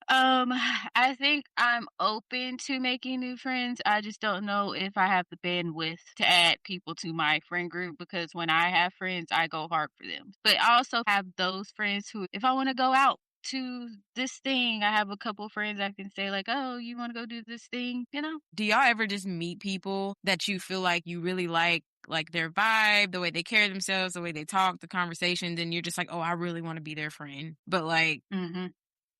um, I think I'm open to making new friends. I just don't know if I have the bandwidth to add people to my friend group because when I have friends, I go hard for them. But I also have those friends who, if I want to go out to this thing, I have a couple friends I can say like, "Oh, you want to go do this thing?" You know? Do y'all ever just meet people that you feel like you really like like their vibe, the way they carry themselves, the way they talk, the conversations, and you're just like, oh, I really want to be their friend. But like, Mm-hmm.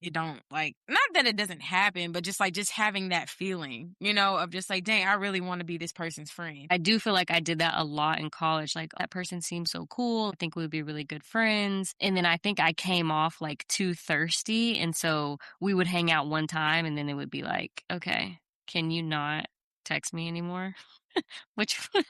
it don't like, not that it doesn't happen, but just having that feeling, you know, of just like, dang, I really want to be this person's friend. I do feel like I did that a lot in college. Like, that person seems so cool. I think we would be really good friends. And then I think I came off like too thirsty. And so we would hang out one time and then it would be like, okay, can you not text me anymore? Which was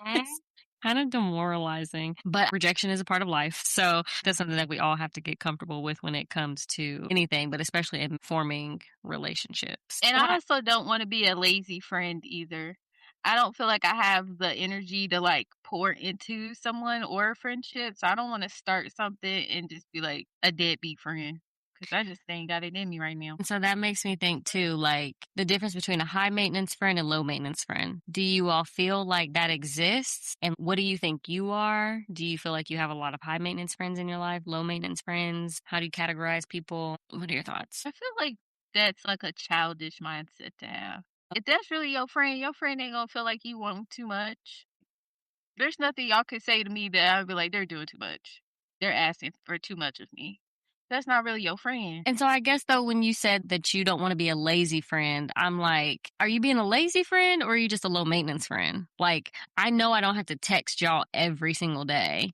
kind of demoralizing. But rejection is a part of life. So that's something that we all have to get comfortable with when it comes to anything, but especially in forming relationships. And I also don't want to be a lazy friend either. I don't feel like I have the energy to like pour into someone or a friendship. So I don't want to start something and just be like a deadbeat friend because I just ain't got it in me right now. And so that makes me think too, like the difference between a high maintenance friend and low maintenance friend. Do you all feel like that exists? And what do you think you are? Do you feel like you have a lot of high maintenance friends in your life, low maintenance friends? How do you categorize people? What are your thoughts? I feel like that's like a childish mindset to have. If that's really your friend ain't gonna feel like you want too much. There's nothing y'all could say to me that I'd be like, they're doing too much. They're asking for too much of me. That's not really your friend. And so I guess though, when you said that you don't want to be a lazy friend, I'm like, are you being a lazy friend or are you just a low maintenance friend? Like, I know I don't have to text y'all every single day.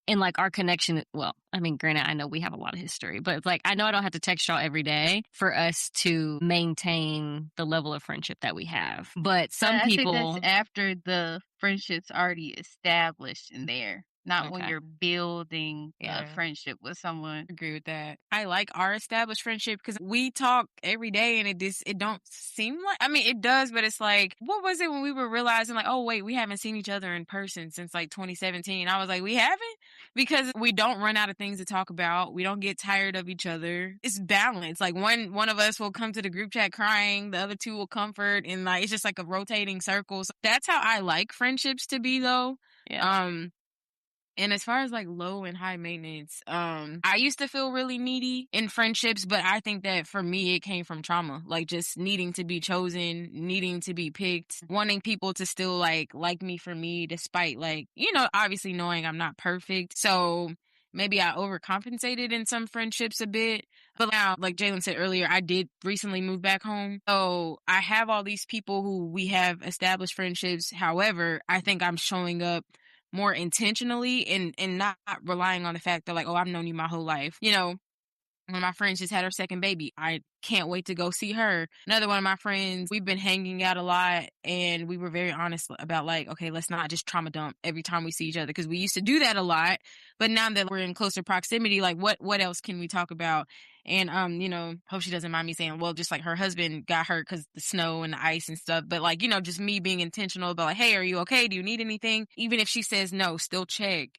And like our connection, well, I mean, granted, I know we have a lot of history, but like, I know I don't have to text y'all every day for us to maintain the level of friendship that we have. But some I think people, that's after the friendship's already established in there, not when okay, you're building a Yeah. friendship with someone. Agree with that. I like our established friendship because we talk every day and it don't seem like, I mean, it does, but it's like, what was it when we were realizing like, oh wait, we haven't seen each other in person since like 2017. I was like, we haven't? Because we don't run out of things to talk about. We don't get tired of each other. It's balance. Like one of us will come to the group chat crying, the other two will comfort, and like it's just like a rotating circle. So that's how I like friendships to be though. Yeah. And as far as like low and high maintenance, I used to feel really needy in friendships, but I think that for me, it came from trauma. Like just needing to be chosen, needing to be picked, wanting people to still like me for me, despite like, you know, obviously knowing I'm not perfect. So maybe I overcompensated in some friendships a bit. But now, like Jalen said earlier, I did recently move back home. So I have all these people who we have established friendships. However, I think I'm showing up more intentionally and not relying on the fact that like, oh, I've known you my whole life. You know, one of my friends just had her second baby. I can't wait to go see her. Another one of my friends, we've been hanging out a lot and we were very honest about like, okay, let's not just trauma dump every time we see each other because we used to do that a lot. But now that we're in closer proximity, like what else can we talk about? And you know, hope she doesn't mind me saying, well, just like her husband got hurt because the snow and the ice and stuff. But like, you know, just me being intentional about like, hey, are you okay? Do you need anything? Even if she says no, still check.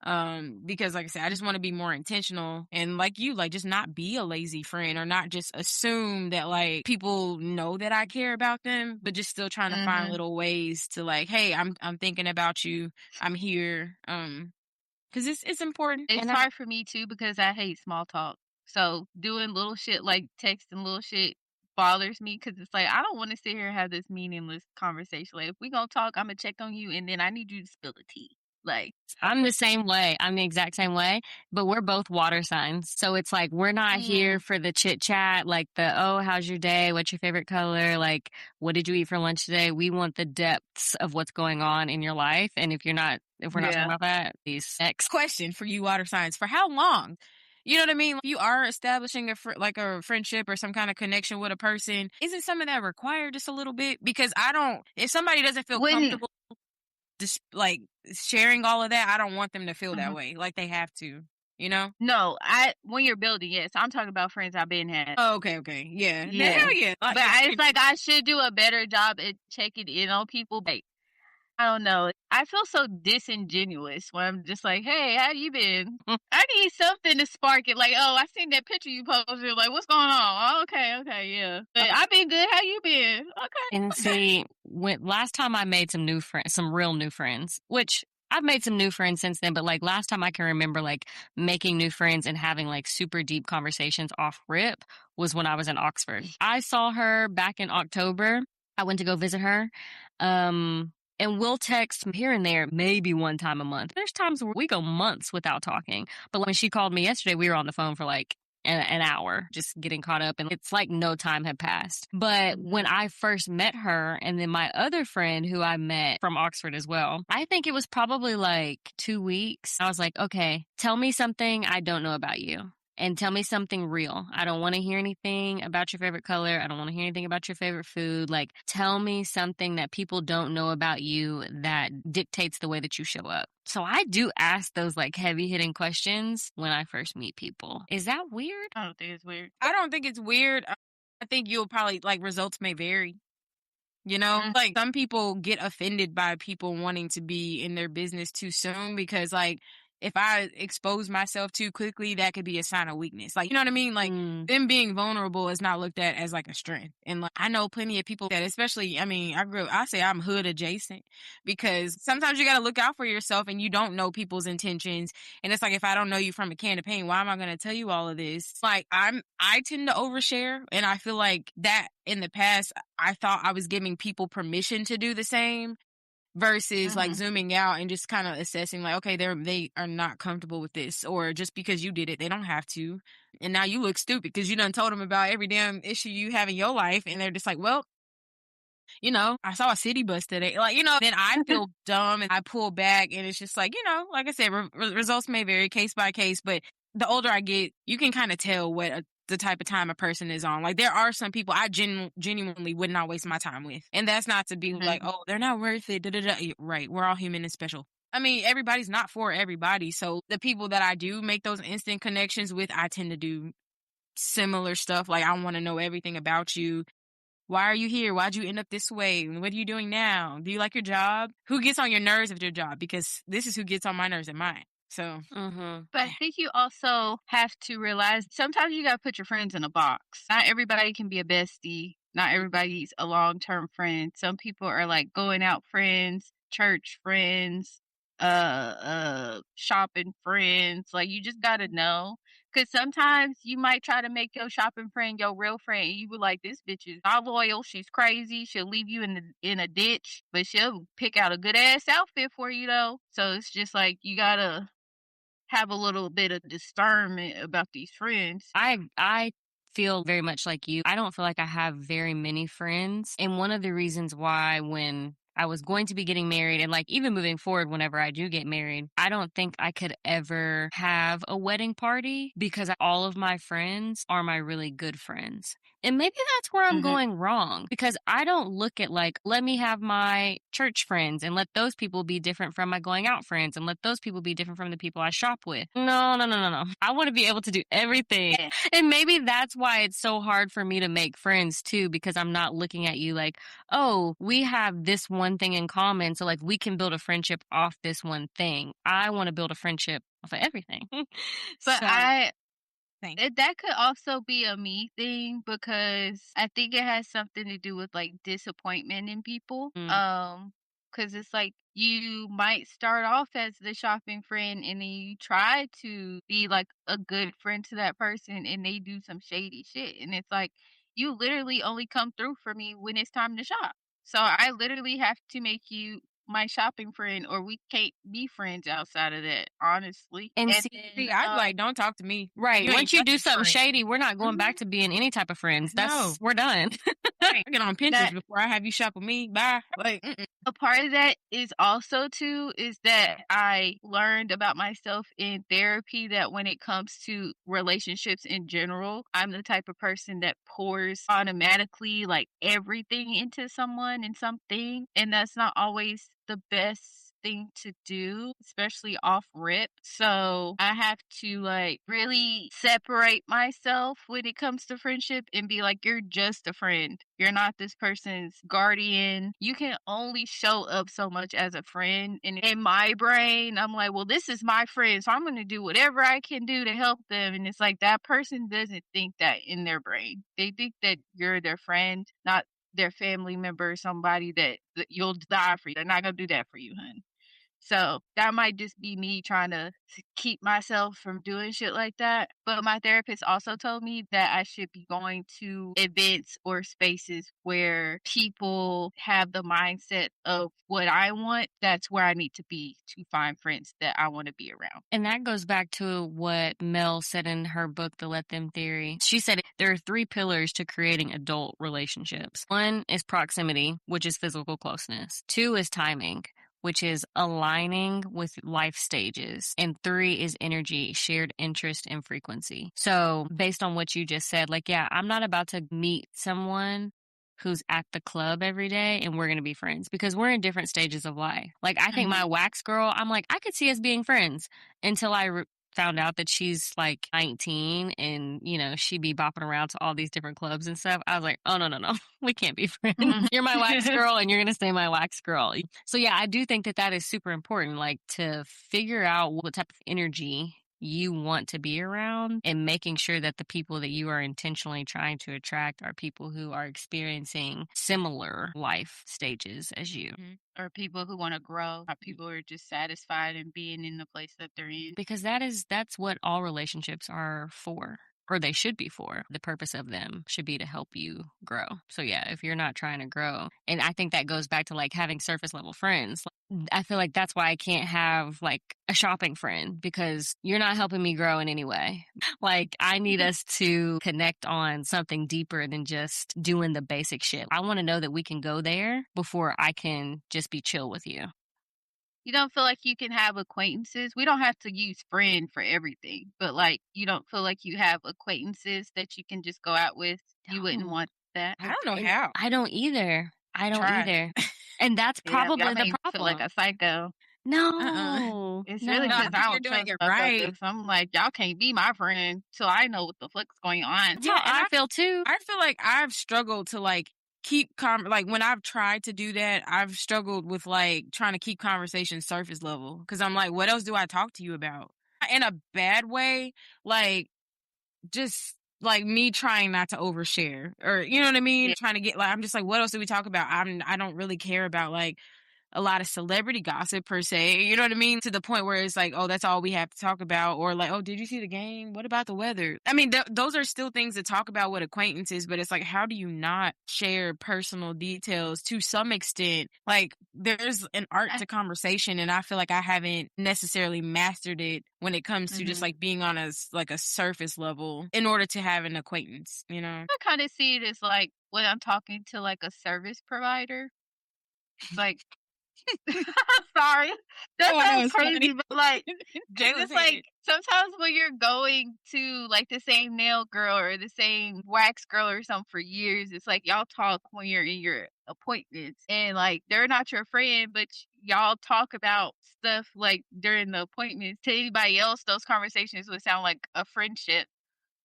Because like I said, I just want to be more intentional and like you, like just not be a lazy friend or not just assume that like people know that I care about them, but just still trying to find little ways to like, hey, I'm thinking about you. I'm here. Because it's important. It's hard for me too because I hate small talk. So doing little shit like texting little shit bothers me because it's like I don't want to sit here and have this meaningless conversation. Like if we gonna talk, I'm gonna check on you and then I need you to spill the tea. Like I'm the same way. I'm the exact same way, but we're both water signs. So it's like, we're not here for the chit chat, like the, oh, how's your day? What's your favorite color? Like, what did you eat for lunch today? We want the depths of what's going on in your life. And if we're not talking about that, these next question for you water signs, for how long? You know what I mean? If you are establishing like a friendship or some kind of connection with a person, isn't some of that required just a little bit? Because if somebody doesn't feel comfortable just like sharing all of that, I don't want them to feel that way. Like they have to, you know? No, when you're building, yes. I'm talking about friends I've been had. Oh, okay. Yeah. Yeah. Hell yeah. But it's like I should do a better job at checking in on people. But I don't know. I feel so disingenuous when I'm just like, hey, how you been? I need something to spark it. Like, oh, I seen that picture you posted. Like, what's going on? Oh, okay, yeah. But I've been good. How you been? Okay. And see, last time I made some new friends, some real new friends, which I've made some new friends since then, but like last time I can remember like making new friends and having like super deep conversations off rip was when I was in Oxford. I saw her back in October. I went to go visit her. And we'll text here and there, maybe one time a month. There's times where we go months without talking. But when she called me yesterday, we were on the phone for like an hour just getting caught up, and it's like no time had passed. But when I first met her, and then my other friend who I met from Oxford as well, I think it was probably like 2 weeks. I was like, okay, tell me something I don't know about you. And tell me something real. I don't want to hear anything about your favorite color. I don't want to hear anything about your favorite food. Like, tell me something that people don't know about you that dictates the way that you show up. So I do ask those like heavy hitting questions when I first meet people. Is that weird? I don't think it's weird. I don't think it's weird. I think you'll probably, like, results may vary. You know, like, some people get offended by people wanting to be in their business too soon because, like, if I expose myself too quickly, that could be a sign of weakness. Like, you know what I mean? Like, them being vulnerable is not looked at as like a strength. And like, I know plenty of people that, especially, I mean, I say I'm hood adjacent because sometimes you got to look out for yourself and you don't know people's intentions. And it's like, if I don't know you from a can of paint, why am I going to tell you all of this? Like, I tend to overshare, and I feel like that in the past, I thought I was giving people permission to do the same versus like zooming out and just kind of assessing like, okay, they are not comfortable with this, or just because you did it, they don't have to. And now you look stupid because you done told them about every damn issue you have in your life. And they're just like, well, you know, I saw a city bus today. Like, you know, then I feel dumb and I pull back, and it's just like, you know, like I said, results may vary case by case, but the older I get, you can kind of tell what the type of time a person is on. Like, there are some people I genuinely would not waste my time with. And that's not to be like, oh, they're not worth it. Da, da, da. Right. We're all human and special. I mean, everybody's not for everybody. So the people that I do make those instant connections with, I tend to do similar stuff. Like, I want to know everything about you. Why are you here? Why'd you end up this way? What are you doing now? Do you like your job? Who gets on your nerves with your job? Because this is who gets on my nerves and mine. So, But I think you also have to realize sometimes you got to put your friends in a box. Not everybody can be a bestie. Not everybody's a long-term friend. Some people are like going out friends, church friends, shopping friends. Like, you just got to know. Because sometimes you might try to make your shopping friend your real friend. You be like, this bitch is not loyal. She's crazy. She'll leave you in a ditch, but she'll pick out a good ass outfit for you though. So it's just like you gotta have a little bit of discernment about these friends. I feel very much like you. I don't feel like I have very many friends. And one of the reasons why, when I was going to be getting married, and like even moving forward, whenever I do get married, I don't think I could ever have a wedding party because all of my friends are my really good friends. And maybe that's where I'm going wrong, because I don't look at like, let me have my church friends and let those people be different from my going out friends and let those people be different from the people I shop with. No, no, no, no, no. I want to be able to do everything. Yeah. And maybe that's why it's so hard for me to make friends too, because I'm not looking at you like, oh, we have this one thing in common. So like we can build a friendship off this one thing. I want to build a friendship off of everything. But So, that could also be a me thing because I think it has something to do with like disappointment in people. Because it's like you might start off as the shopping friend and then you try to be like a good friend to that person and they do some shady shit. And it's like you literally only come through for me when it's time to shop. So I literally have to make you my shopping friend or we can't be friends outside of that, honestly. and And see, then I'd like, don't talk to me. right. You Once ain't you do nothing something friend. shady, we're not going back to being any type of friends. No. We're done. I get on Pinterest that before I have you shop with me. Bye. Like, a part of that is also too is that I learned about myself in therapy that when it comes to relationships in general, I'm the type of person that pours automatically like everything into someone and something, and that's not always the best thing to do, especially off rip. So I have to like really separate myself when it comes to friendship and be like, you're just a friend. You're not this person's guardian. You can only show up so much as a friend. And in my brain, I'm like, well, this is my friend, so I'm going to do whatever I can do to help them. And it's like that person doesn't think that in their brain. They think that you're their friend, not their family member, somebody that you'll die for. They're not going to do that for you, hun. So that might just be me trying to keep myself from doing shit like that. But my therapist also told me that I should be going to events or spaces where people have the mindset of what I want. That's where I need to be to find friends that I want to be around. And that goes back to what Mel said in her book, The Let Them Theory. She said there are 3 pillars to creating adult relationships. 1 is proximity, which is physical closeness. 2 is timing, which is aligning with life stages. And 3 is energy, shared interest, and frequency. So based on what you just said, like, yeah, I'm not about to meet someone who's at the club every day and we're going to be friends because we're in different stages of life. Like, I think my wax girl, I'm like, I could see us being friends until I found out that she's like 19 and, you know, she be bopping around to all these different clubs and stuff. I was like, oh, no. We can't be friends. You're my wax girl and you're going to stay my wax girl. So yeah, I do think that that is super important, like to figure out what type of energy you want to be around and making sure that the people that you are intentionally trying to attract are people who are experiencing similar life stages as you. Or people who want to grow, or people who are just satisfied in being in the place that they're in. Because that's what all relationships are for. Or they should be for. The purpose of them should be to help you grow. So yeah, if you're not trying to grow, and I think that goes back to like having surface level friends. I feel like that's why I can't have like a shopping friend because you're not helping me grow in any way. Like I need us to connect on something deeper than just doing the basic shit. I want to know that we can go there before I can just be chill with you. You don't feel like you can have acquaintances? We don't have to use friend for everything, but, like, you don't feel like you have acquaintances that you can just go out with? You wouldn't No. want that? I don't know how. I don't either. Try. And that's Yeah, probably y'all the make me feel like problem. a psycho. No. It's No. really No, I because think I you're don't doing trust it right. motherfuckers. I'm like, y'all can't be my friend till I know what the fuck's going on. That's how I feel too. I feel like I've struggled to like keep like when I've tried to do that, I've struggled with like trying to keep conversation surface level because I'm like, what else do I talk to you about? In a bad way, like just like me trying not to overshare or you know what I mean? Yeah. Trying to get like I'm just like, what else do we talk about? I don't really care about like a lot of celebrity gossip per se, you know what I mean? To the point where it's like, oh, that's all we have to talk about. Or like, oh, did you see the game? What about the weather? I mean, those are still things to talk about with acquaintances, but it's like, how do you not share personal details to some extent? Like there's an art to conversation and I feel like I haven't necessarily mastered it when it comes to just like being on a surface level in order to have an acquaintance, you know? I kind of see it as like when I'm talking to like a service provider. It's like, sorry, that Oh, I know, sounds it's crazy, funny. but like, Jayla's it's like sometimes when you're going to like the same nail girl or the same wax girl or something for years, it's like y'all talk when you're in your appointments and like they're not your friend, but y'all talk about stuff like during the appointments. To anybody else, those conversations would sound like a friendship.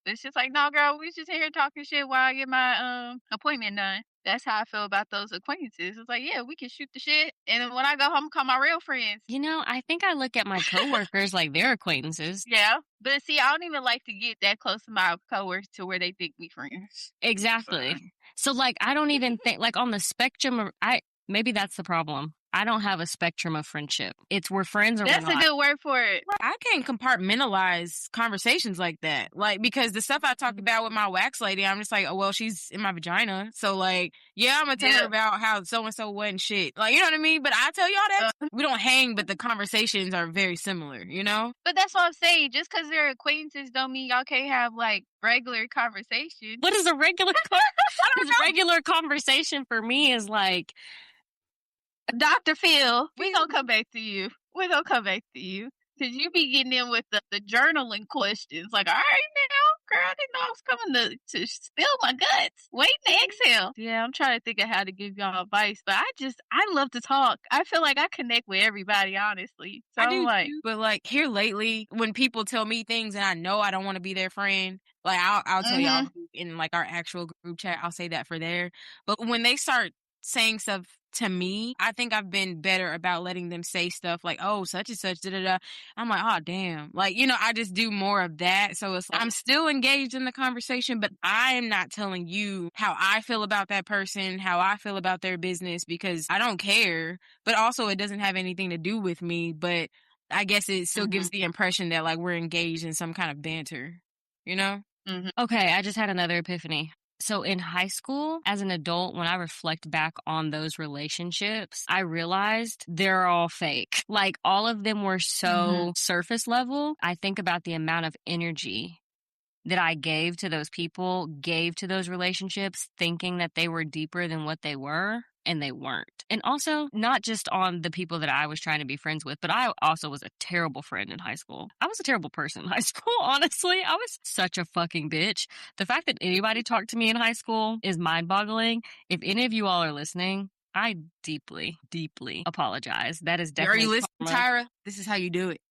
It's just like, no, girl, we just here talking shit while I get my appointment done. That's how I feel about those acquaintances. It's like, yeah, we can shoot the shit, and then when I go home, call my real friends. You know, I think I look at my coworkers like they're acquaintances. Yeah, but see, I don't even like to get that close to my coworkers to where they think we friends. Exactly. So like I don't even think like on the spectrum of maybe that's the problem. I don't have a spectrum of friendship. It's we're friends or That's we're a not. good word for it. I can't compartmentalize conversations like that. Like, because the stuff I talk about with my wax lady, I'm just like, oh, well, she's in my vagina. So, like, yeah, I'm going to tell her about how so-and-so wasn't shit. Like, you know what I mean? But I tell y'all that we don't hang, but the conversations are very similar, you know? But that's what I'm saying. Just because they're acquaintances don't mean y'all can't have, like, regular conversations. What is a regular regular conversation for me is like Dr. Phil, we gonna come back to you. We gonna come back to you. Cause you be getting in with the journaling questions. Like, all right now, girl, I didn't know I was coming to spill my guts. Wait to exhale. Yeah, I'm trying to think of how to give y'all advice, but I love to talk. I feel like I connect with everybody, honestly. So I do like, too, but like here lately, when people tell me things and I know I don't want to be their friend, like I'll tell y'all in like our actual group chat, I'll say that for there. But when they start saying stuff to me, I think I've been better about letting them say stuff like, oh, such and such, da da da. I'm like, oh, damn. Like, I just do more of that. So it's like, I'm still engaged in the conversation, but I am not telling you how I feel about that person, how I feel about their business, because I don't care. But also, it doesn't have anything to do with me. But I guess it still gives the impression that like we're engaged in some kind of banter, you know? Okay, I just had another epiphany. So in high school, as an adult, when I reflect back on those relationships, I realized they're all fake. Like all of them were so surface level. I think about the amount of energy that I gave to those people, gave to those relationships, thinking that they were deeper than what they were. And they weren't. And also, not just on the people that I was trying to be friends with, but I also was a terrible friend in high school. I was a terrible person in high school, honestly. I was such a fucking bitch. The fact that anybody talked to me in high school is mind-boggling. If any of you all are listening, I deeply, deeply apologize. That is definitely Are you listening, karma. Tyra? This is how you do it.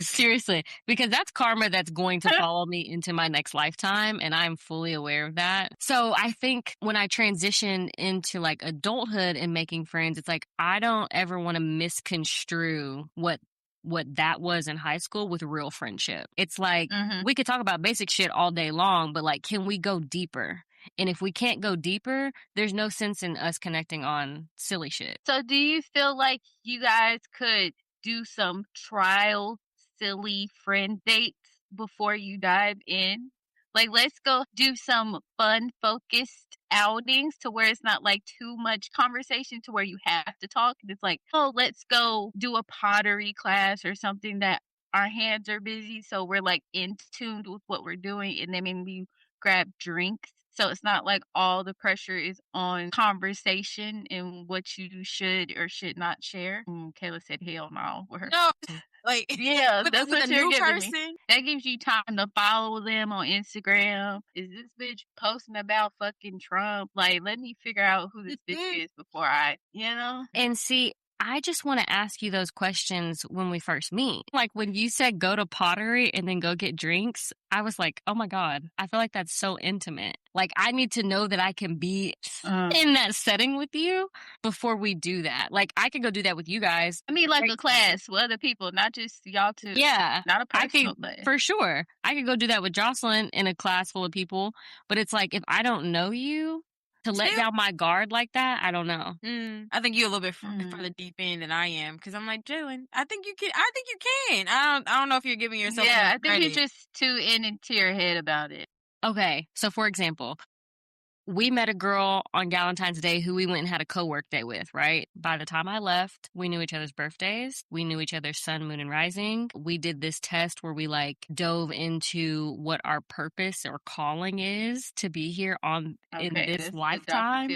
Seriously, because that's karma that's going to follow me into my next lifetime, and I'm fully aware of that. So I think when I transition into like adulthood and making friends, it's like I don't ever want to misconstrue what that was in high school with real friendship. It's like we could talk about basic shit all day long, but like, can we go deeper? And if we can't go deeper, there's no sense in us connecting on silly shit. So do you feel like you guys could do some trial silly friend dates before you dive in? Like, let's go do some fun focused outings to where it's not like too much conversation to where you have to talk. And it's like, oh, let's go do a pottery class or something that our hands are busy. So we're like in tune with what we're doing. And then maybe grab drinks. So it's not like all the pressure is on conversation and what you should or should not share. Kayla said, hell no. With her. No, like Yeah, with, that's with what a you're new giving me. person. That gives you time to follow them on Instagram. Is this bitch posting about fucking Trump? Like, let me figure out who this bitch is before And see, I just want to ask you those questions when we first meet. Like when you said go to pottery and then go get drinks, I was like, oh my God, I feel like that's so intimate. Like I need to know that I can be in that setting with you before we do that. Like I could go do that with you guys. I mean, like right? a class with other people, not just y'all two. Yeah. Not a personal could, class. for sure. I could go do that with Jocelyn in a class full of people. But it's like, if I don't know you, to let down my guard like that, I don't know. I think you're a little bit further deep in than I am, because I'm like, Jalen, I think you can. I don't know if you're giving yourself. Yeah, I think credit. you're just too into your head about it. Okay, so for example, we met a girl on Valentine's Day who we went and had a co-work day with, right? By the time I left, we knew each other's birthdays. We knew each other's sun, moon, and rising. We did this test where we like dove into what our purpose or calling is to be here in this lifetime.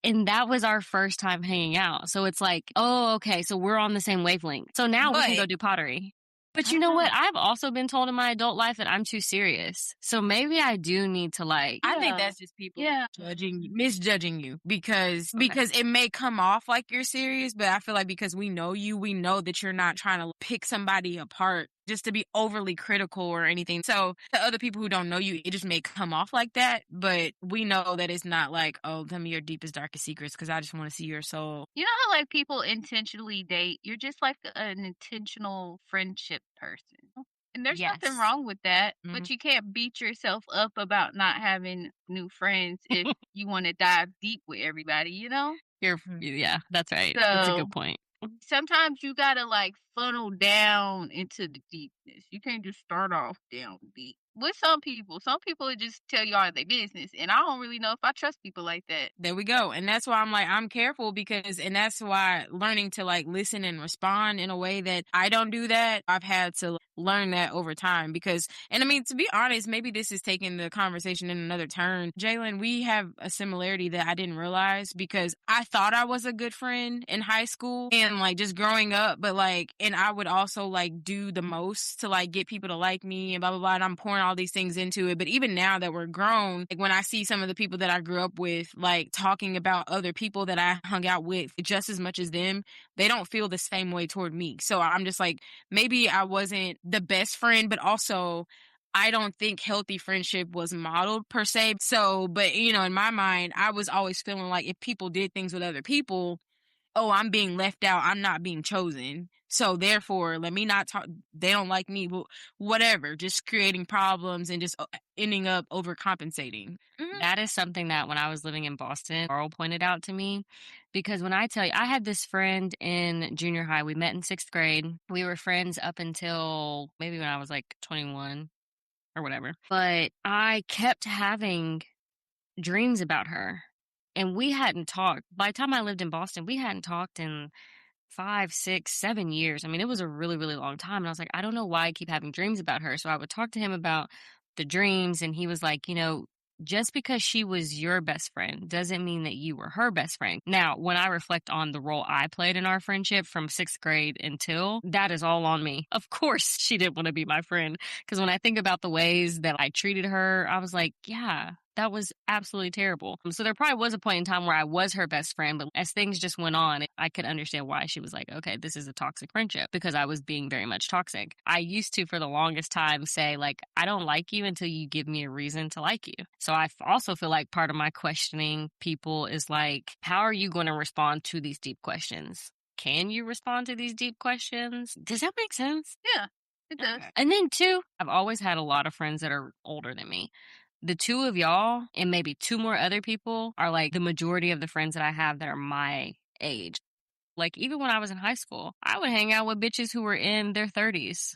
And that was our first time hanging out. So it's like, oh, okay, so we're on the same wavelength. So now we can go do pottery. But you know what? I've also been told in my adult life that I'm too serious. So maybe I do need to like. I think that's just people misjudging you because it may come off like you're serious, but I feel like because we know you, we know that you're not trying to pick somebody apart just to be overly critical or anything. So to other people who don't know you, it just may come off like that. But we know that it's not like, oh, tell me your deepest, darkest secrets because I just want to see your soul. You know how like people intentionally date? You're just like an intentional friendship person. And there's nothing wrong with that, but you can't beat yourself up about not having new friends if you want to dive deep with everybody, you know? Yeah, that's right. So, that's a good point. Sometimes you gotta like funnel down into the deepness. You can't just start off down deep. With some people just tell you all their business, and I don't really know if I trust people like that. There we go. And that's why I'm like, I'm careful and that's why learning to like listen and respond in a way that I don't do that. I've had to learn that over time and I mean, to be honest, maybe this is taking the conversation in another turn. Jalen, we have a similarity that I didn't realize because I thought I was a good friend in high school and like just growing up, but like, and I would also like do the most to like get people to like me and blah, blah, blah. And I'm pouring all these things into it. But even now that we're grown, like when I see some of the people that I grew up with, like talking about other people that I hung out with just as much as them, they don't feel the same way toward me. So I'm just like, maybe I wasn't the best friend, but also I don't think healthy friendship was modeled per se. So, but in my mind, I was always feeling like if people did things with other people, oh, I'm being left out. I'm not being chosen. So therefore, let me not talk. They don't like me. Whatever. Just creating problems and just ending up overcompensating. That is something that when I was living in Boston, Carl pointed out to me. Because when I tell you, I had this friend in junior high. We met in 6th grade. We were friends up until maybe when I was like 21 or whatever. But I kept having dreams about her. And we hadn't talked. By the time I lived in Boston, we hadn't talked in 5, 6, 7 years. I mean, it was a really, really long time. And I was like, I don't know why I keep having dreams about her. So I would talk to him about the dreams. And he was like, just because she was your best friend doesn't mean that you were her best friend. Now, when I reflect on the role I played in our friendship from 6th grade until, that is all on me. Of course, she didn't want to be my friend. Because when I think about the ways that I treated her, I was like, yeah, that was absolutely terrible. So there probably was a point in time where I was her best friend, but as things just went on, I could understand why she was like, okay, this is a toxic friendship, because I was being very much toxic. I used to, for the longest time, say, like, I don't like you until you give me a reason to like you. So I also feel like part of my questioning people is like, how are you going to respond to these deep questions? Can you respond to these deep questions? Does that make sense? Yeah, it does. And then, too, I've always had a lot of friends that are older than me. The two of y'all and maybe two more other people are like the majority of the friends that I have that are my age. Like, even when I was in high school, I would hang out with bitches who were in their 30s.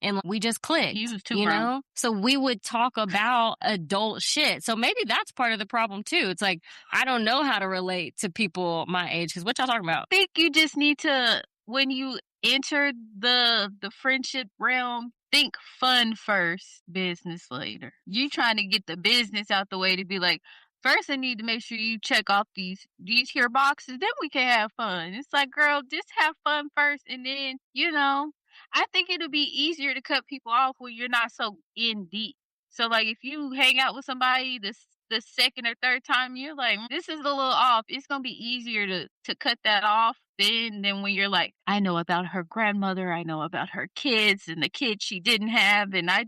And we just clicked, You was too grown. So we would talk about adult shit. So maybe that's part of the problem, too. It's like, I don't know how to relate to people my age. Because what y'all talking about? I think you just need to, when you enter the friendship realm, think fun first, business later. You trying to get the business out the way to be like, first I need to make sure you check off these here boxes, then we can have fun. It's like, girl, just have fun first, and then, I think it'll be easier to cut people off when you're not so in deep. So, like, if you hang out with somebody the second or third time, you're like, this is a little off. It's gonna be easier to cut that off than when you're like, I know about her grandmother, I know about her kids and the kids she didn't have, and I'm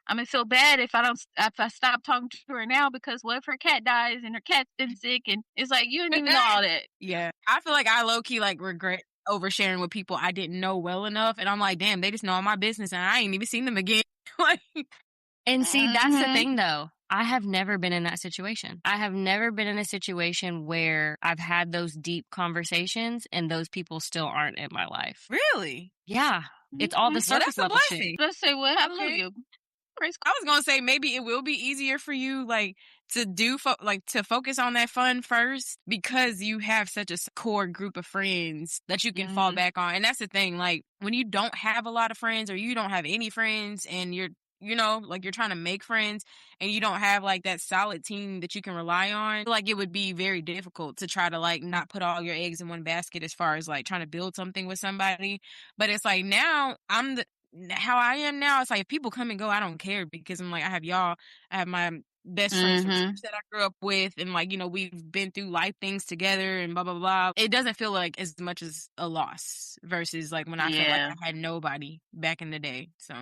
gonna feel bad if I stop talking to her now, because what if her cat dies and her cat's been sick, and it's like you didn't even know all that. Yeah. I feel like I low key like regret oversharing with people I didn't know well enough. And I'm like, damn, they just know all my business and I ain't even seen them again. Like, and see, that's the thing, though. I have never been in that situation. I have never been in a situation where I've had those deep conversations and those people still aren't in my life. really? Yeah. It's all the surface level shit. Let's say, well, hallelujah. Praise God. I was gonna say maybe it will be easier for you, like to do to focus on that fun first, because you have such a core group of friends that you can fall back on. And that's the thing, like when you don't have a lot of friends or you don't have any friends, and you're like you're trying to make friends and you don't have like that solid team that you can rely on, like it would be very difficult to try to like not put all your eggs in one basket as far as like trying to build something with somebody. But it's like now how I am now, it's like if people come and go, I don't care, because I'm like, I have y'all, I have my best friends from church that I grew up with, and like, we've been through life things together and blah, blah, blah. It doesn't feel like as much as a loss versus like when I felt like I had nobody back in the day. So.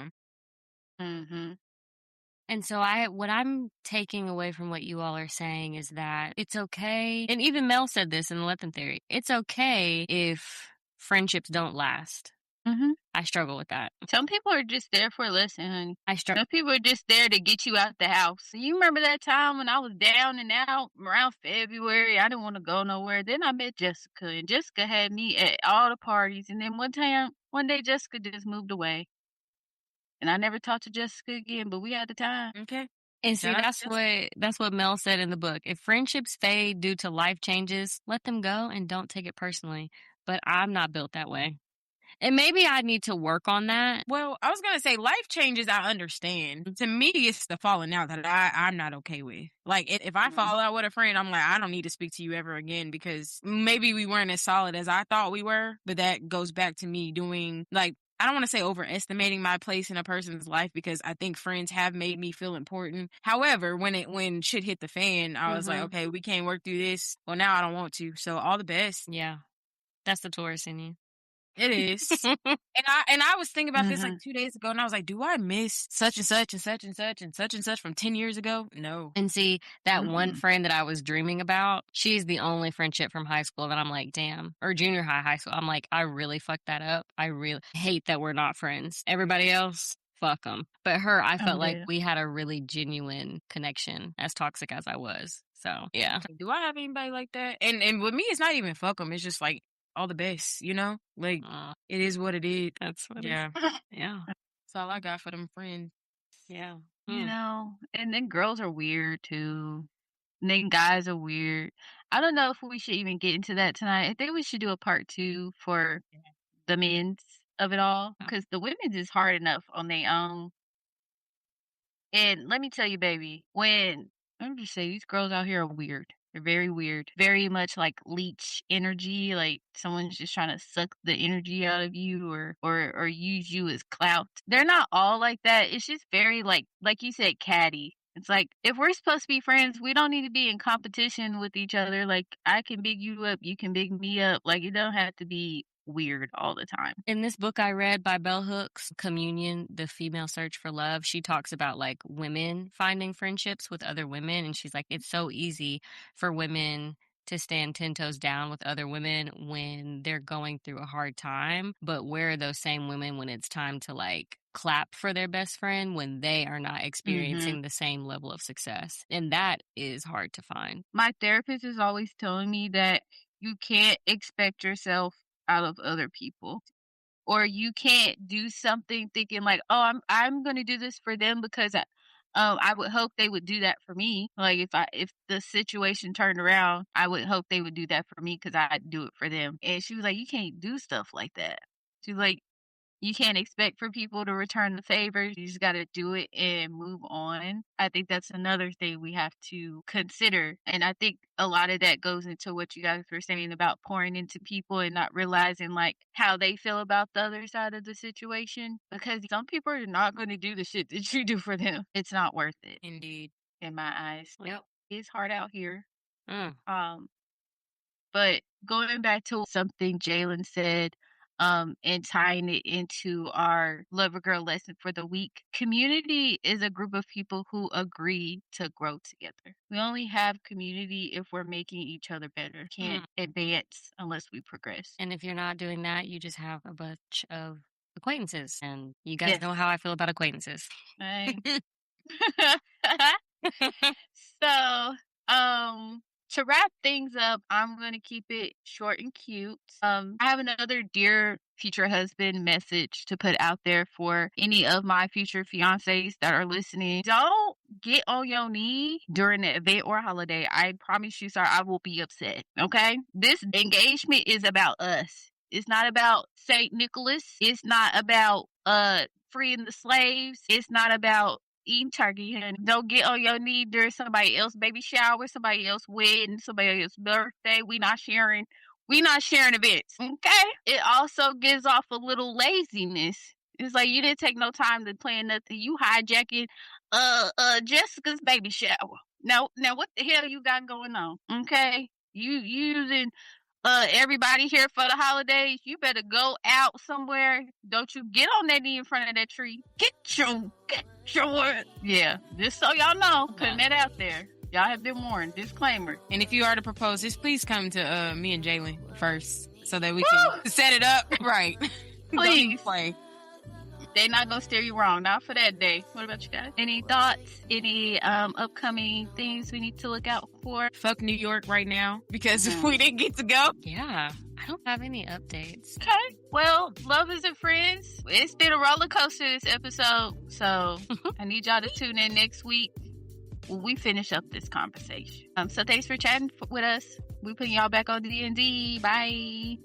And so what I'm taking away from what you all are saying is that it's okay. And even Mel said this in the Let Them Theory. It's okay if friendships don't last. I struggle with that. Some people are just there for a lesson, honey. Some people are just there to get you out the house. You remember that time when I was down and out around February? I didn't want to go nowhere. Then I met Jessica, and Jessica had me at all the parties. And then one day, Jessica just moved away. And I never talked to Jessica again, but we had the time. Okay. And see, that's what Mel said in the book. If friendships fade due to life changes, let them go and don't take it personally. But I'm not built that way. And maybe I need to work on that. Well, I was going to say life changes, I understand. To me, it's the falling out that I'm not okay with. Like, if I fall out with a friend, I'm like, I don't need to speak to you ever again, because maybe we weren't as solid as I thought we were. But that goes back to me doing, like, I don't want to say overestimating my place in a person's life, because I think friends have made me feel important. However, when shit hit the fan, I was like, okay, we can't work through this. Well, now I don't want to. So all the best. Yeah. That's the Taurus in you. It is. And I was thinking about this like 2 days ago, and I was like, do I miss such and such and such and such and such and such from 10 years ago? No. And see, that one friend that I was dreaming about, she's the only friendship from high school that I'm like, damn, or junior high school. I'm like, I really fucked that up. I really hate that we're not friends. Everybody else, fuck them. But her, I felt like we had a really genuine connection, as toxic as I was. So, yeah. Do I have anybody like that? And with me, it's not even fuck them. It's just like all the best, you know? Like, it is what it is. That's what Yeah. Yeah. That's all I got for them friends. Yeah. You know, and then girls are weird too. And then guys are weird. I don't know if we should even get into that tonight. I think we should do a part 2 for the men's of it all, because the women's is hard enough on their own. And let me tell you, baby, let me just say, these girls out here are weird. They're very weird. Very much like leech energy, like someone's just trying to suck the energy out of you or use you as clout. They're not all like that. It's just very like you said, catty. It's like, if we're supposed to be friends, we don't need to be in competition with each other. Like, I can big you up, you can big me up. Like, it don't have to be weird all the time. In this book I read by Bell Hooks, Communion, The Female Search for Love, she talks about like women finding friendships with other women. And she's like, it's so easy for women to stand 10 toes down with other women when they're going through a hard time. But where are those same women when it's time to like clap for their best friend when they are not experiencing the same level of success? And that is hard to find. My therapist is always telling me that you can't expect yourself out of other people, or you can't do something thinking like, oh, I'm going to do this for them because I would hope they would do that for me. Like, if the situation turned around, I would hope they would do that for me because I'd do it for them. And she was like, you can't do stuff like that. She's like, you can't expect for people to return the favor. You just got to do it and move on. I think that's another thing we have to consider. And I think a lot of that goes into what you guys were saying about pouring into people and not realizing like how they feel about the other side of the situation. Because some people are not going to do the shit that you do for them. It's not worth it. Indeed. In my eyes. Yep. It's hard out here. But going back to something Jalen said, and tying it into our Lover Girl lesson for the week. Community is a group of people who agree to grow together. We only have community if we're making each other better. Can't advance unless we progress. And if you're not doing that, you just have a bunch of acquaintances. And you guys know how I feel about acquaintances. So, to wrap things up, I'm going to keep it short and cute. I have another dear future husband message to put out there for any of my future fiancés that are listening. Don't get on your knee during the event or holiday. I promise you, sir, I will be upset. Okay? This engagement is about us. It's not about St. Nicholas. It's not about freeing the slaves. It's not about eating turkey, and don't get on your knee during somebody else's baby shower, somebody else's wedding, somebody else's birthday. We not sharing events. Okay? It also gives off a little laziness. It's like you didn't take no time to plan nothing. You hijacking Jessica's baby shower. Now what the hell you got going on? Okay? You using everybody here for the holidays. You better go out somewhere. Don't you get on that knee in front of that tree. Get your yeah, just so y'all know, putting that out there. Y'all have been warned. Disclaimer. And if you are to propose this, please come to me and Jalen first so that we can set it up right. Please. Play. They're not gonna steer you wrong. Not for that day. What about you guys? Any thoughts? Any upcoming things we need to look out for? Fuck New York right now because we didn't get to go. Yeah. I don't have any updates. Okay. Well, lovers and friends, it's been a roller coaster this episode. So I need y'all to tune in next week when we finish up this conversation. So thanks for chatting with us. We're putting y'all back on D&D. Bye.